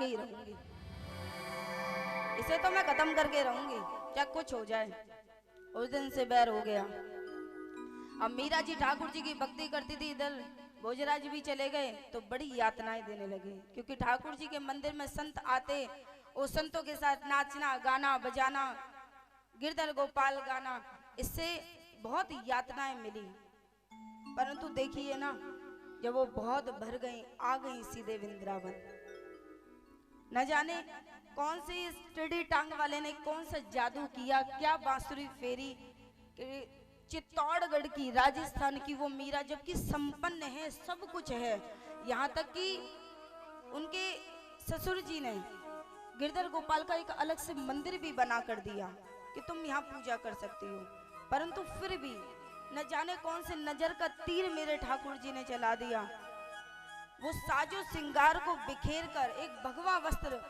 के ही रहूंगी, इसे तो मैं खत्म करके रहूंगी, चाहे कुछ हो जाए। उस दिन से बैर हो गया। अब मीरा जी ठाकुर जी की भक्ति करती थी, इधर भोजराज भी चले गए तो बड़ी यातनाएं देने लगे, क्योंकि ठाकुर जी के मंदिर में संत आते, वो संतों के साथ नाचना गाना बजाना, गिरधर गोपाल गाना, इससे बहुत यातनाएं मिली। परंतु देखिए ना, जब वो बहुत भर गई, आ गई सीधे वृंदावन। न जाने कौन से इस टेढ़ी टांग वाले ने कौन सा जादू किया, क्या बांसुरी फेरी, चित्तौड़गढ़ की, राजस्थान की वो मीरा, जबकि संपन्न है, सब कुछ है, यहाँ तक कि उनके ससुर जी ने गिरधर गोपाल का एक अलग से मंदिर भी बना कर दिया कि तुम यहाँ पूजा कर सकती हो। परंतु फिर भी न जाने कौन से नजर का तीर मेरे ठाकुर जी ने चला दिया। वो साजो सिंगार को बिखेर कर, एक भगवा वस्त्र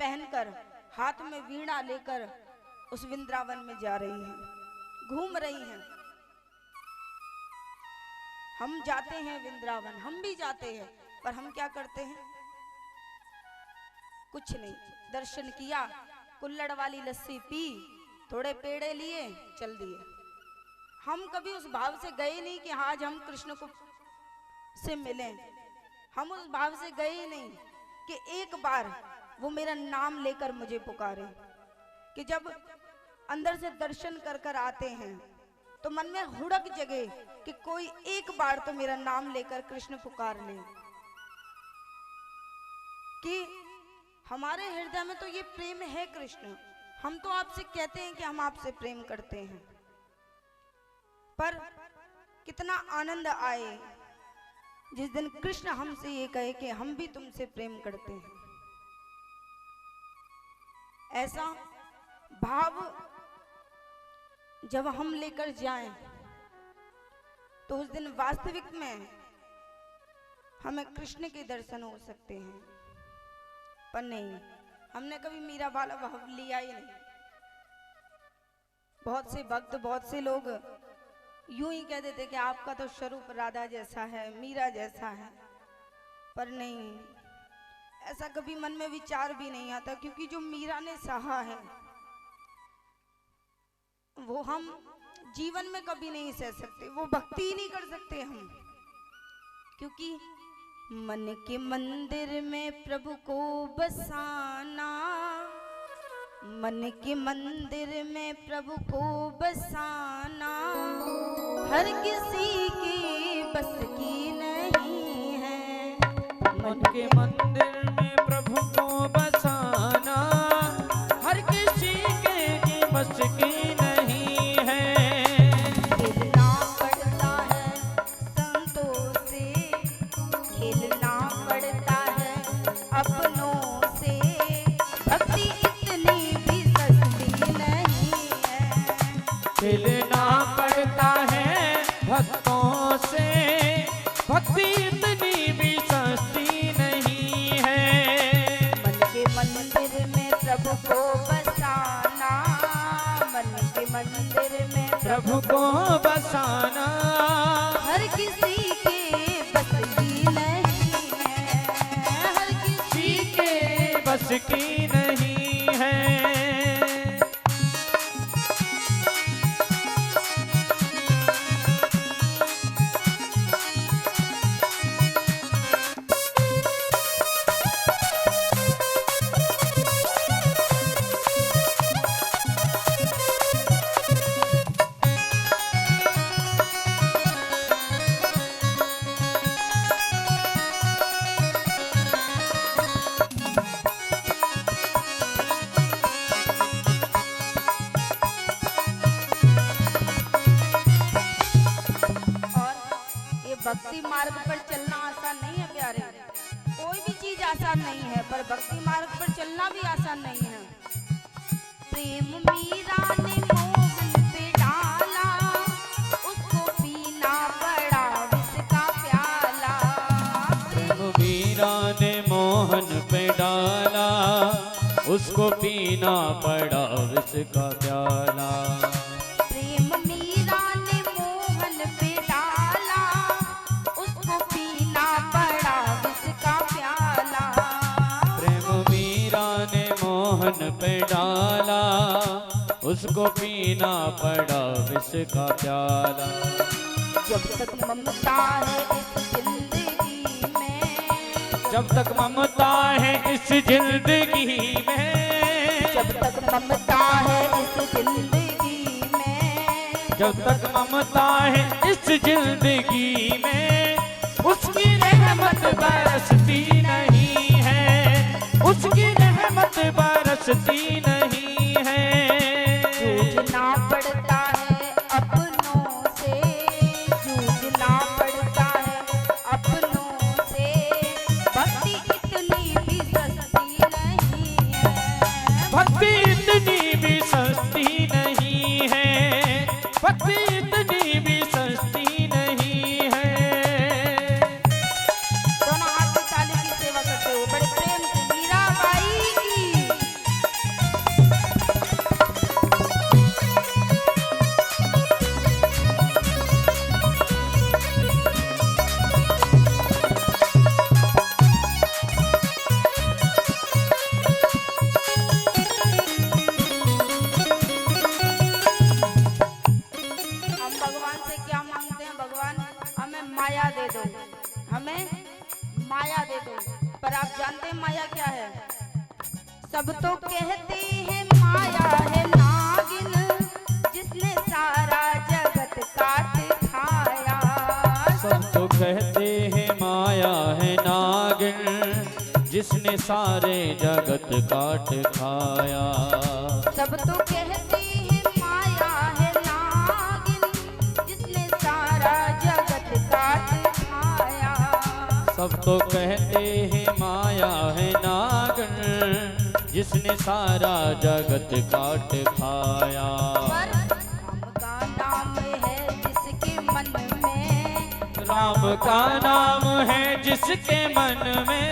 पहनकर, हाथ में वीणा लेकर उस वृंदावन में जा रही हैं, घूम रही हैं। हम जाते हैं वृंदावन, हम भी जाते हैं, पर हम क्या करते हैं? कुछ नहीं, दर्शन किया, कुल्हड़ वाली लस्सी पी, थोड़े पेड़े लिए, चल दिए। हम कभी उस भाव से गए नहीं कि आज हम कृष्ण को से मिलें। हम उस भाव से गए नहीं कि एक बार वो मेरा नाम लेकर मुझे पुकारे। कि जब अंदर से दर्शन कर कर आते हैं तो मन में हुड़क जगे कि कोई एक बार तो मेरा नाम लेकर कृष्ण पुकार ले, कि हमारे हृदय में तो ये प्रेम है कृष्ण, हम तो आपसे कहते हैं कि हम आपसे प्रेम करते हैं, पर कितना आनंद आए जिस दिन कृष्ण हमसे ये कहे कि हम भी तुमसे प्रेम करते हैं। ऐसा भाव जब हम लेकर जाएं तो उस दिन वास्तविक में हमें कृष्ण के दर्शन हो सकते हैं। पर नहीं, हमने कभी मीरा वाला भाव लिया ही नहीं। बहुत से भक्त, बहुत से लोग यूं ही कह देते कि आपका तो स्वरूप राधा जैसा है, मीरा जैसा है, पर नहीं, ऐसा कभी मन में विचार भी नहीं आता, क्योंकि जो मीरा ने सहा है वो हम जीवन में कभी नहीं सह सकते, वो भक्ति ही नहीं कर सकते हम। क्योंकि मन के मंदिर में प्रभु को बसाना, मन के मंदिर में प्रभु को बसाना हर किसी की बस की नहीं है। मन के मंदिर में प्रभु को बसाना हर किसी के बस की नहीं है। खेलना पड़ता है संतों से, खेलना पड़ता है अपनों से, भक्ति इतनी भी सस्ती नहीं है। खेलना पड़ता है भक्तों से, भक्ति इतनी भी सस्ती नहीं है। मन के मंदिर में प्रभु को बसाना, मन के मंदिर में प्रभु को बसाना हर किसी के बस की नहीं है, हर किसी के बस की नहीं है। भक्ति मार्ग पर चलना आसान नहीं है प्यारे, कोई भी चीज आसान नहीं है, पर भक्ति मार्ग पर चलना भी आसान नहीं है। प्रेम मीरा ने मोहन पे डाला, उसको पीना पड़ा विष का प्याला। प्रेम मीरा ने मोहन पे डाला, उसको पीना पड़ा विष का प्याला। प्रेम मीरा ने मोहन पे डाला, उसको पीना पड़ा विष का प्याला। प्रेम मोहन पे डाला, उसको पीना पड़ा विष का प्याला। जब तक ममता है इस जिंदगी में, जब तक ममता है इस जिंदगी में, जब तक ममता है इस जिंदगी में, जब तक ममता है इस जिंदगी में, उसकी रहमत बरसती नहीं है, उसकी रहमत बरसती नहीं है। जूझना पड़ता है अपनों से, जूझना पड़ता है अपनों से, भक्ति इतनी भी सस्ती नहीं है, भक्ति इतनी भी सस्ती नहीं है, भक्ति इतनी भी सस्ती नहीं है। दोनों हाथ से ताली की सेवा करते हुए बड़े प्रेम से मीराबाई की। हम भगवान से क्या मांगते हैं? भगवान हमें माया दे दो, हमें माया दे दो। पर आप जानते हैं माया क्या है? सब तो कहते हैं माया है नागिन, जिसने सारा जगत काट खाया। सब तो कहते हैं माया है नागिन, जिसने सारे जगत काट खाया। सब तो कहते हैं माया है नागिन, जिसने सारा जगत काट खाया। सब तो कहते हैं माया है नागिन, जिसने सारा जगत काट खाया। पर राम का नाम है जिसके मन में, राम का नाम है जिसके मन में,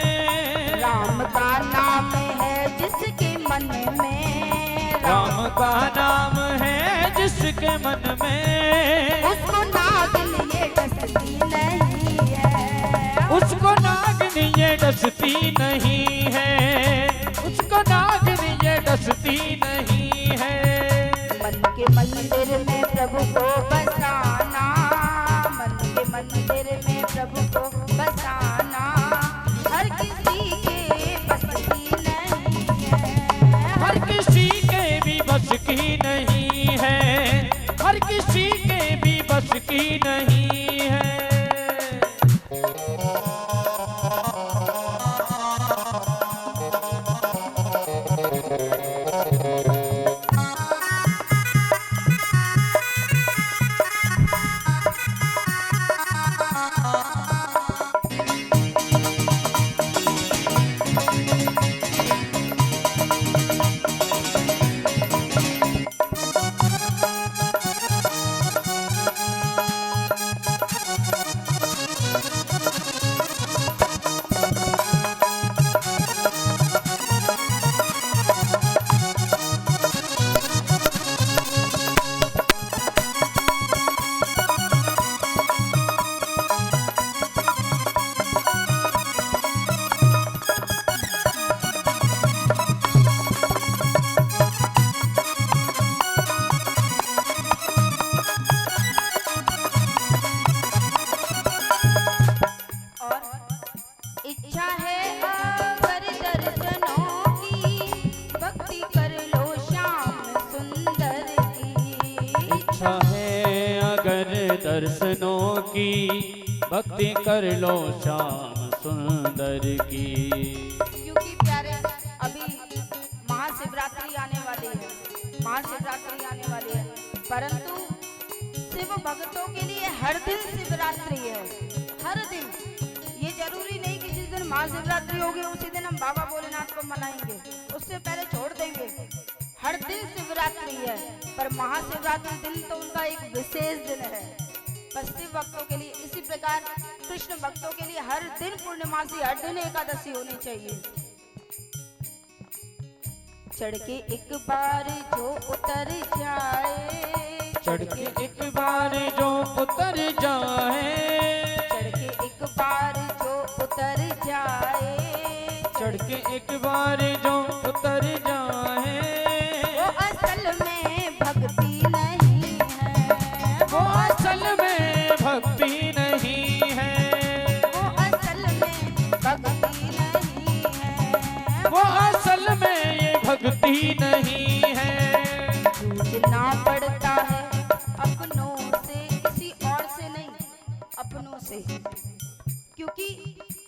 राम का नाम है जिसके मन में, राम का नाम है जिसके मन में, उसको नागिन ये डसती नहीं है, उसको नागिन ये डसती नहीं है, उसको नागिन ये डसती नहीं है। मन के मंदिर में प्रभु को बसाना, मन के मंदिर में प्रभु को बसाना, हर किसी के बस की नहीं है, हर किसी के भी बस की नहीं है, हर किसी के भी बस की नहीं है। दर्शनों की भक्ति कर लो श्याम सुंदर की। क्योंकि प्यारे अभी महाशिवरात्रि आने वाली है, महाशिवरात्रि आने वाली है, परंतु शिव भक्तों के लिए हर दिन शिवरात्रि है, हर दिन। ये जरूरी नहीं कि जिस दिन महाशिवरात्रि होगी उसी दिन हम बाबा भोलेनाथ को मनाएंगे, उससे पहले छोड़ देंगे। हर दिन शिवरात्रि है, पर महाशिवरात्रि दिन तो उनका एक विशेष दिन है। पर शिव भक्तों के लिए इसी प्रकार कृष्ण भक्तों के लिए हर दिन पूर्णिमासी, हर दिन एकादशी होनी चाहिए। चढ़ के एक बार जो उतर जाए, चढ़ के एक बार जो उतर जाए, चढ़ के एक बार जो उतर जाए, चढ़ के एक बार जो उतर जाए, वो असल में ये भक्ति नहीं है। जूझना पड़ता है अपनों से, किसी और से नहीं, अपनों से, क्योंकि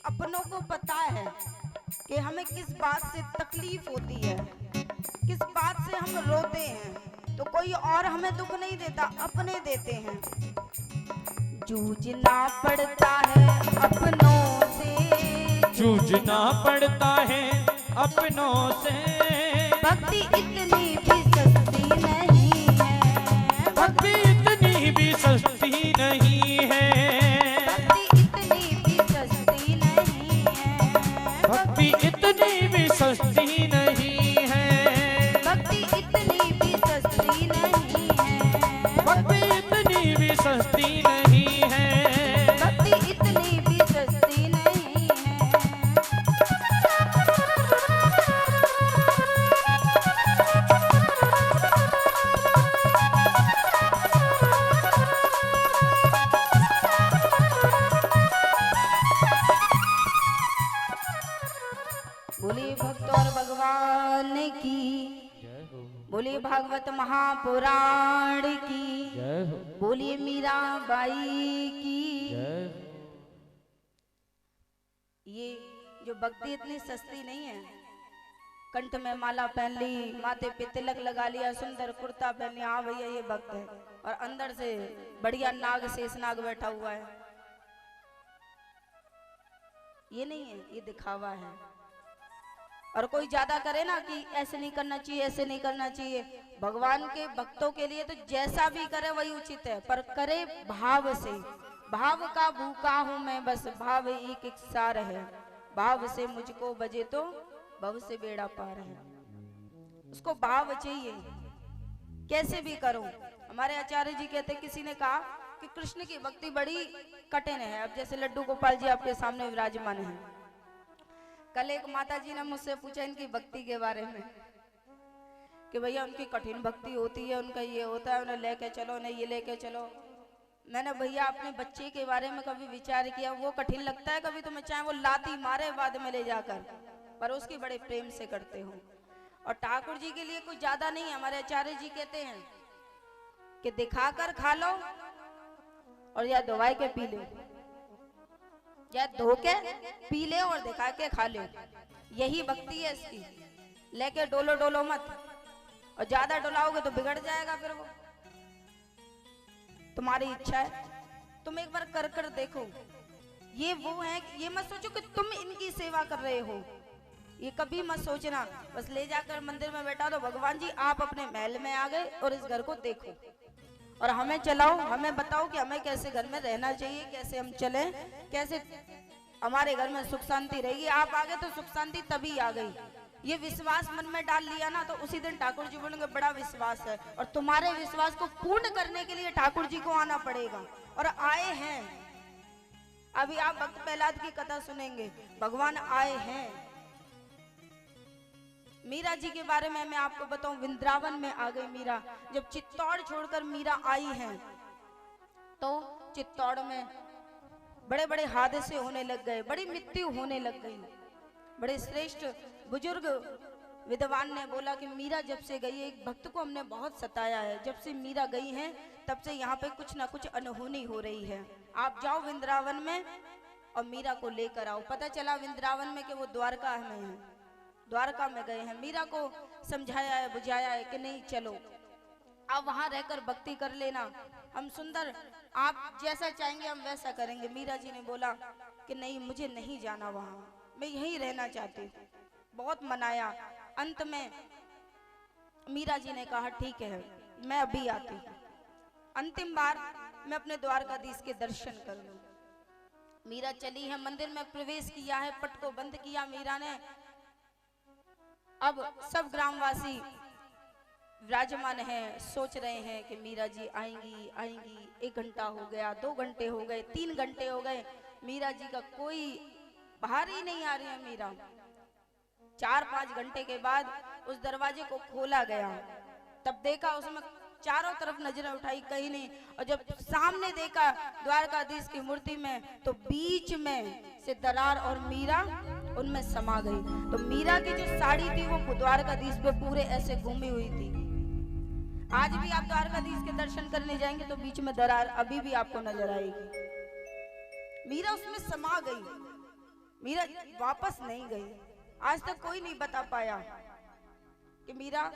अपनों को पता है कि हमें किस बात से तकलीफ होती है, किस बात से हम रोते हैं, तो कोई और हमें दुख नहीं देता, अपने देते हैं। जूझना पड़ता है अपनों से, जूझना पड़ता है अपनों से, भक्ति इतनी भी सस्ती नहीं है, भक्ति इतनी भी सस्ती नहीं है, भक्ति इतनी भी सस्ती नहीं है, भक्ति इतनी भी सस्ती नहीं है, भक्ति इतनी भी सस्ती नहीं है, भक्ति इतनी भी सस्ती नहीं है, भक्ति इतनी भी सस्ती नहीं है। बोलिए भक्त और भगवान की, बोलिए भागवत महापुराण की, बोलिए मीराबाई की। ये जो भक्ति इतनी सस्ती नहीं है, कंठ में माला पहन ली, माथे पे तिलक लगा लिया, सुंदर कुर्ता पहन लिया, हाँ भैया ये भक्त है, और अंदर से बढ़िया नाग शेष नाग बैठा हुआ है, ये नहीं है, ये दिखावा है। और कोई ज्यादा करे ना कि ऐसे नहीं करना चाहिए, ऐसे नहीं करना चाहिए, भगवान के भक्तों के लिए तो जैसा भी करे वही उचित है, पर करे भाव से। भाव का भूखा हूं मैं, बस भाव एक एक सार है, भाव से मुझको बजे तो भव से बेड़ा पार है। उसको भाव चाहिए, कैसे भी करो। हमारे आचार्य जी कहते, किसी ने कहा कि कृष्ण की भक्ति बड़ी कठिन है। अब जैसे लड्डू गोपाल जी आपके सामने विराजमान है, कल एक माता जी ने मुझसे पूछा इनकी भक्ति के बारे में कि भैया उनकी कठिन भक्ति होती है, उनका ये होता है, उन्हें लेके चलो, उन्हें ये लेके चलो। मैंने भैया अपने बच्चे के बारे में कभी विचार किया? वो कठिन लगता है कभी तुम्हें, चाहे वो लाती मारे बाद में ले जाकर, पर उसकी बड़े प्रेम से करते हो। और ठाकुर जी के लिए कुछ ज्यादा नहीं है। हमारे आचार्य जी कहते हैं कि दिखाकर खा लो और या दवाई के पी लो, या धो के पी ले और दिखा के खा ले, यही भक्ति है इसकी। लेके डोलो डोलो मत, और ज्यादा डोलाओगे तो बिगड़ जाएगा, फिर वो तुम्हारी इच्छा है। तुम एक बार कर कर देखो। ये वो है, ये मत सोचो कि तुम इनकी सेवा कर रहे हो, ये कभी मत सोचना। बस ले जाकर मंदिर में बैठा दो, भगवान जी आप अपने महल में आ गए और इस घर को देखो और हमें चलाओ, हमें बताओ कि हमें कैसे घर में रहना चाहिए, कैसे हम चले, कैसे हमारे घर में सुख शांति रहेगी। आप आ गए तो सुख शांति तभी आ गई। ये विश्वास मन में डाल लिया ना, तो उसी दिन ठाकुर जी बोलेंगे बड़ा विश्वास है। और तुम्हारे विश्वास को पूर्ण करने के लिए ठाकुर जी को आना पड़ेगा, और आए हैं। अभी आप भक्त प्रहलाद की कथा सुनेंगे, भगवान आए हैं। मीरा जी के बारे में मैं आपको बताऊं, वृंदावन में आ गई मीरा। जब चित्तौड़ छोड़कर मीरा आई हैं, तो चित्तौड़ में बड़े बड़े हादसे होने लग गए, बड़ी मृत्यु होने लग गई। बड़े श्रेष्ठ बुजुर्ग विद्वान ने बोला कि मीरा जब से गई है, एक भक्त को हमने बहुत सताया है। जब से मीरा गई है तब से यहाँ पे कुछ ना कुछ अनहोनी हो रही है। आप जाओ वृंदावन में और मीरा को लेकर आओ। पता चला वृंदावन में कि वो द्वारका में है, द्वारका में गए हैं। मीरा को समझाया है, बुझाया है कि नहीं चलो आप वहां रहकर भक्ति कर लेना, हम सुंदर आप जैसा चाहेंगे हम वैसा करेंगे। मीरा जी ने बोला कि नहीं, मुझे नहीं जाना वहां, मैं यहीं रहना चाहती हूँ। बहुत मनाया, अंत में मीरा जी ने कहा ठीक है मैं अभी आती हूँ, अंतिम बार मैं अपने द्वारकाधीश के दर्शन कर लूं। मीरा चली है, मंदिर में प्रवेश किया है, पट को बंद किया मीरा ने। अब सब ग्रामवासी विराजमान हैं, सोच रहे हैं कि मीरा जी आएंगी आएंगी। 1 घंटा हो गया, 2 घंटे हो गए, 3 घंटे हो गए, मीरा जी का कोई बाहर ही नहीं आ रही है मीरा। 4-5 घंटे के बाद उस दरवाजे को खोला गया, तब देखा उसमें चारों तरफ नजरें उठाई, कहीं नहीं। और जब सामने देखा द्वारकाधीश की मूर्ति में, तो बीच में से दरार और मीरा उनमें समा गई। तो मीरा की जो साड़ी थी वो द्वारकाधीश पे पूरे ऐसे घूमी हुई थी। आज भी आप द्वारकाधीश के दर्शन करने जाएंगे तो बीच में दरार अभी भी आपको नजर आएगी। मीरा उसमें समा गई, मीरा वापस नहीं गई। आज तक कोई नहीं बता पाया कि मीरा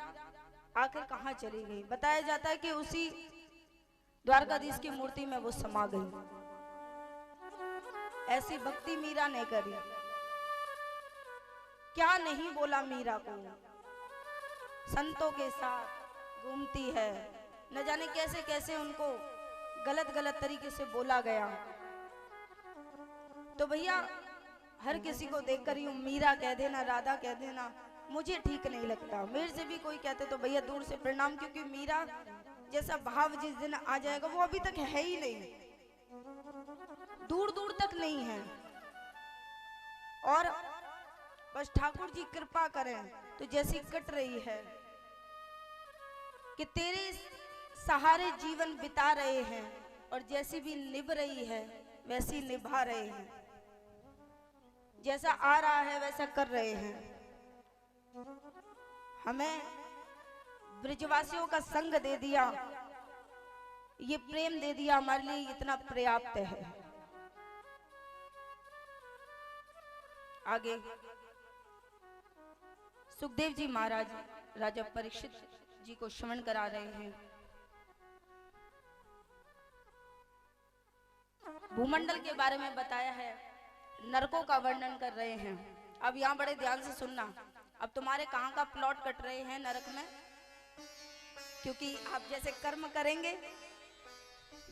आखिर कहाँ चली गई। बताया जाता है कि उसी द्वारकाधीश की मूर्ति में वो समा गई। ऐसी भक्ति मीरा ने करी। क्या नहीं बोला मीरा को, संतों के साथ घूमती है, न जाने कैसे कैसे उनको गलत गलत तरीके से बोला गया। तो भैया हर किसी को देखकर यूं मीरा कह देना, राधा कह देना मुझे ठीक नहीं लगता। मेरे से भी कोई कहते तो भैया दूर से प्रणाम, क्योंकि मीरा जैसा भाव जिस दिन आ जाएगा वो अभी तक है ही नहीं, दूर दूर तक नहीं है। और बस ठाकुर जी कृपा करें तो जैसी कट रही है कि तेरे सहारे जीवन बिता रहे हैं, और जैसी भी निभ रही है वैसी निभा रहे हैं, जैसा आ रहा है वैसा कर रहे हैं। हमें ब्रजवासियों का संग दे दिया, ये प्रेम दे दिया, हमारे लिए इतना पर्याप्त है। आगे सुखदेव जी महाराज राजा परीक्षित जी को श्रवण करा रहे हैं। भूमंडल के बारे में बताया है, नरकों का वर्णन कर रहे हैं। अब यहाँ बड़े ध्यान से सुनना। अब तुम्हारे कहाँ का प्लॉट कट रहे हैं नरक में, क्योंकि आप जैसे कर्म करेंगे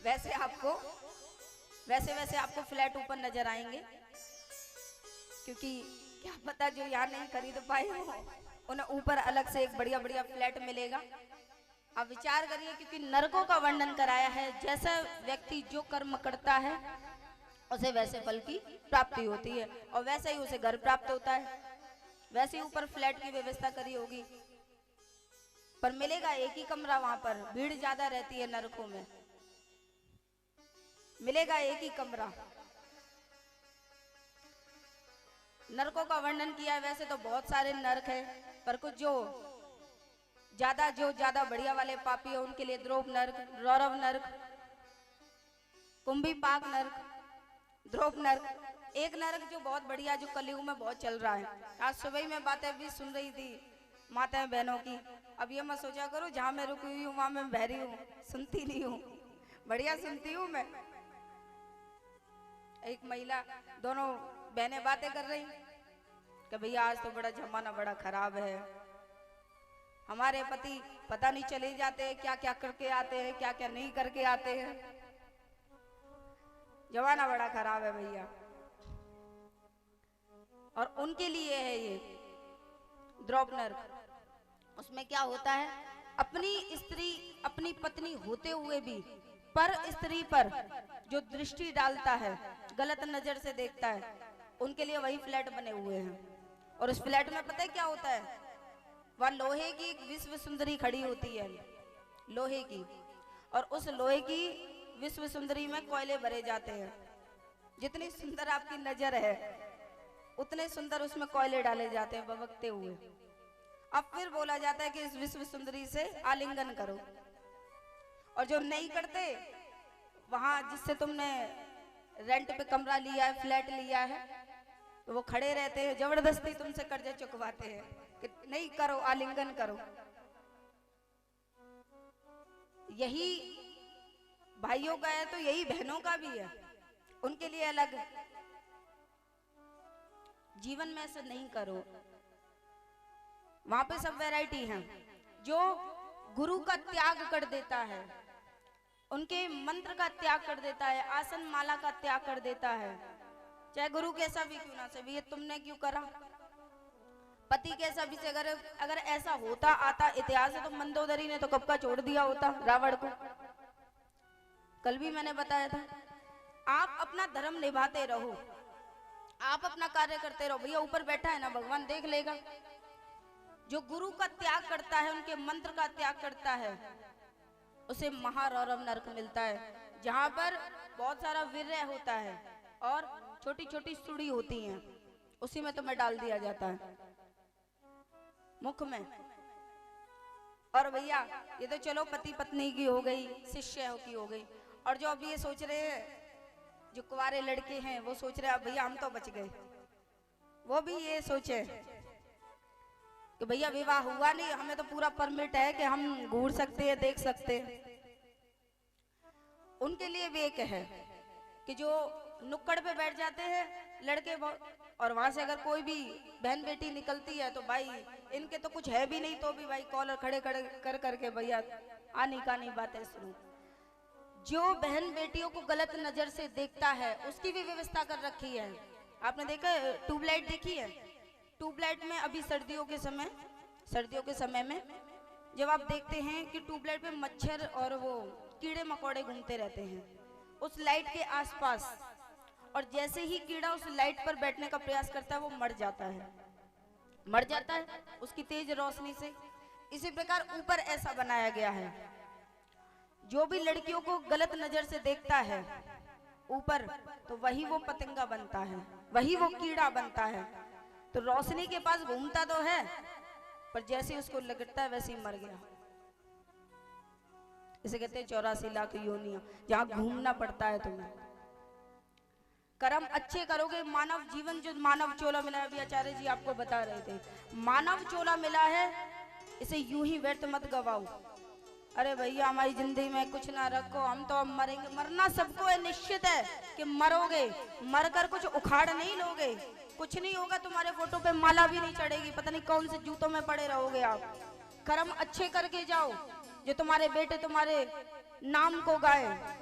वैसे आपको फ्लैट ऊपर नजर आएंगे। क्योंकि क्या पता जो यहाँ नहीं खरीद पाए हो उन्हें ऊपर अलग से एक बढ़िया बढ़िया फ्लैट मिलेगा। अब विचार करिए, क्योंकि नरकों का वर्णन कराया है। जैसा व्यक्ति जो कर्म करता है उसे वैसे फल की प्राप्ति होती है, और वैसे ही उसे घर प्राप्त होता है। वैसे ही ऊपर फ्लैट की व्यवस्था करी होगी, पर मिलेगा एक ही कमरा। वहां पर भीड़ ज्यादा रहती है नरकों में, मिलेगा एक ही कमरा। नरकों का वर्णन किया है। वैसे तो बहुत सारे नरक है, पर कुछ जो ज्यादा बढ़िया वाले पापी है उनके लिए द्रोप नरक, रौरव नरक, कुंभी पाक नरक, द्रोप नरक। एक नरक जो बहुत बढ़िया, जो कलयुग में बहुत चल रहा है। आज सुबह में बातें भी सुन रही थी माताएं बहनों की। अब ये मैं सोचा करूं जहां मैं रुकी हुई हूँ वहां मैं बहरी हूँ, सुनती नहीं हूँ, बढ़िया सुनती हूँ मैं। एक महिला, दोनों बहनें बातें कर रही कि भैया आज तो बड़ा जमाना बड़ा खराब है, हमारे पति पता नहीं चले जाते हैं क्या क्या करके आते हैं, क्या क्या नहीं करके आते हैं। जमाना बड़ा खराब है भैया। और उनके लिए है ये द्रौप नरक। उसमें क्या होता है, अपनी स्त्री, अपनी पत्नी होते हुए भी पर स्त्री पर जो दृष्टि डालता है, गलत नजर से देखता है, उनके लिए वही फ्लैट बने हुए हैं। और उस फ्लैट में पता है क्या होता है, वह लोहे की एक विश्व सुंदरी खड़ी होती है, लोहे की। और उस लोहे की विश्व सुंदरी में कोयले भरे जाते हैं। जितनी सुंदर आपकी नजर है उतने सुंदर उसमें कोयले डाले जाते हैं बबकते हुए। अब फिर बोला जाता है कि इस विश्व सुंदरी से आलिंगन करो। और जो नहीं करते, वहां जिससे तुमने रेंट पे कमरा लिया है, फ्लैट लिया है, तो वो खड़े रहते हैं, जबरदस्ती तुमसे कर्जे चुकवाते हैं कि नहीं करो, आलिंगन करो। यही भाइयों का है तो यही बहनों का भी है, उनके लिए अलग। जीवन में ऐसा नहीं करो। वहां पे सब वैरायटी हैं। जो गुरु का त्याग कर देता है, उनके मंत्र का त्याग कर देता है, आसन माला का त्याग कर देता है, चाहे गुरु कैसा भी क्यों ना से भी, ये तुमने क्यों करा, पति कैसा भी से, अगर ऐसा होता आता इतिहास है तो मंदोदरी ने तो कब का छोड़ दिया होता रावण को। कल भी मैंने बताया था, आप अपना धर्म निभाते रहो, आप अपना कार्य करते रहो। भैया ऊपर बैठा है ना भगवान, देख लेगा। जो गुरु का त्याग करता है, उनके मंत्र का त्याग करता है, उसे महारौरव नरक मिलता है, जहां पर बहुत सारा वीर्य होता है और छोटी छोटी सुड़ी होती हैं। उसी में तुम्हें डाल दिया जाता है, मुख में। और भैया ये तो चलो पति पत्नी की हो गई, शिष्य की हो गई, और जो अब ये सोच रहे हैं, जो कुंवारे लड़के हैं वो सोच रहे हैं भैया हम तो बच गए, वो भी ये सोचे कि भैया विवाह हुआ नहीं, हमें तो पूरा परमिट है कि हम घूर सकते हैं, देख सकते हैं। उनके लिए भी एक है कि जो नुक्कड़ पे बैठ जाते हैं लड़के, और वहां से अगर कोई भी बहन बेटी निकलती है तो भाई इनके तो कुछ है भी नहीं, तो भी भाई कॉलर खड़े खड़े कर करके भैया आनी कानी बातें शुरू। जो बहन बेटियों को गलत नजर से देखता है उसकी भी व्यवस्था कर रखी है। आपने देखा ट्यूबलाइट देखी है? ट्यूबलाइट में अभी सर्दियों के समय में जब आप देखते हैं कि ट्यूबलाइट पे मच्छर और वो कीड़े मकोड़े घूमते रहते हैं उस लाइट के आसपास, और जैसे ही कीड़ा उस लाइट पर बैठने का प्रयास करता है वो मर जाता है उसकी तेज रोशनी से। इसी प्रकार ऊपर ऐसा बनाया गया है, जो भी लड़कियों को गलत नजर से देखता है ऊपर, तो वही वो पतंगा बनता है, वही वो कीड़ा बनता है। तो रोशनी के पास घूमता तो है, पर जैसे उसको लगता है वैसे ही मर गया। इसे कहते हैं 84 लाख योनियां, जहां घूमना पड़ता है तुम्हें। कर्म अच्छे करोगे, मानव जीवन जो मानव चोला मिला है, अभी आचार्य जी आपको बता रहे थे, मानव चोला मिला है, इसे यूं ही व्यर्थ मत गवाओ। अरे भैया हमारी जिंदगी में कुछ ना रखो, हम तो अब मरेंगे। मरना सबको है, निश्चित है कि मरोगे, मरकर कुछ उखाड़ नहीं लोगे, कुछ नहीं होगा, तुम्हारे फोटो पे माला भी नहीं चढ़ेगी, पता नहीं कौन से जूतों में पड़े रहोगे आप। कर्म अच्छे करके जाओ, जो तुम्हारे बेटे तुम्हारे नाम को गाए।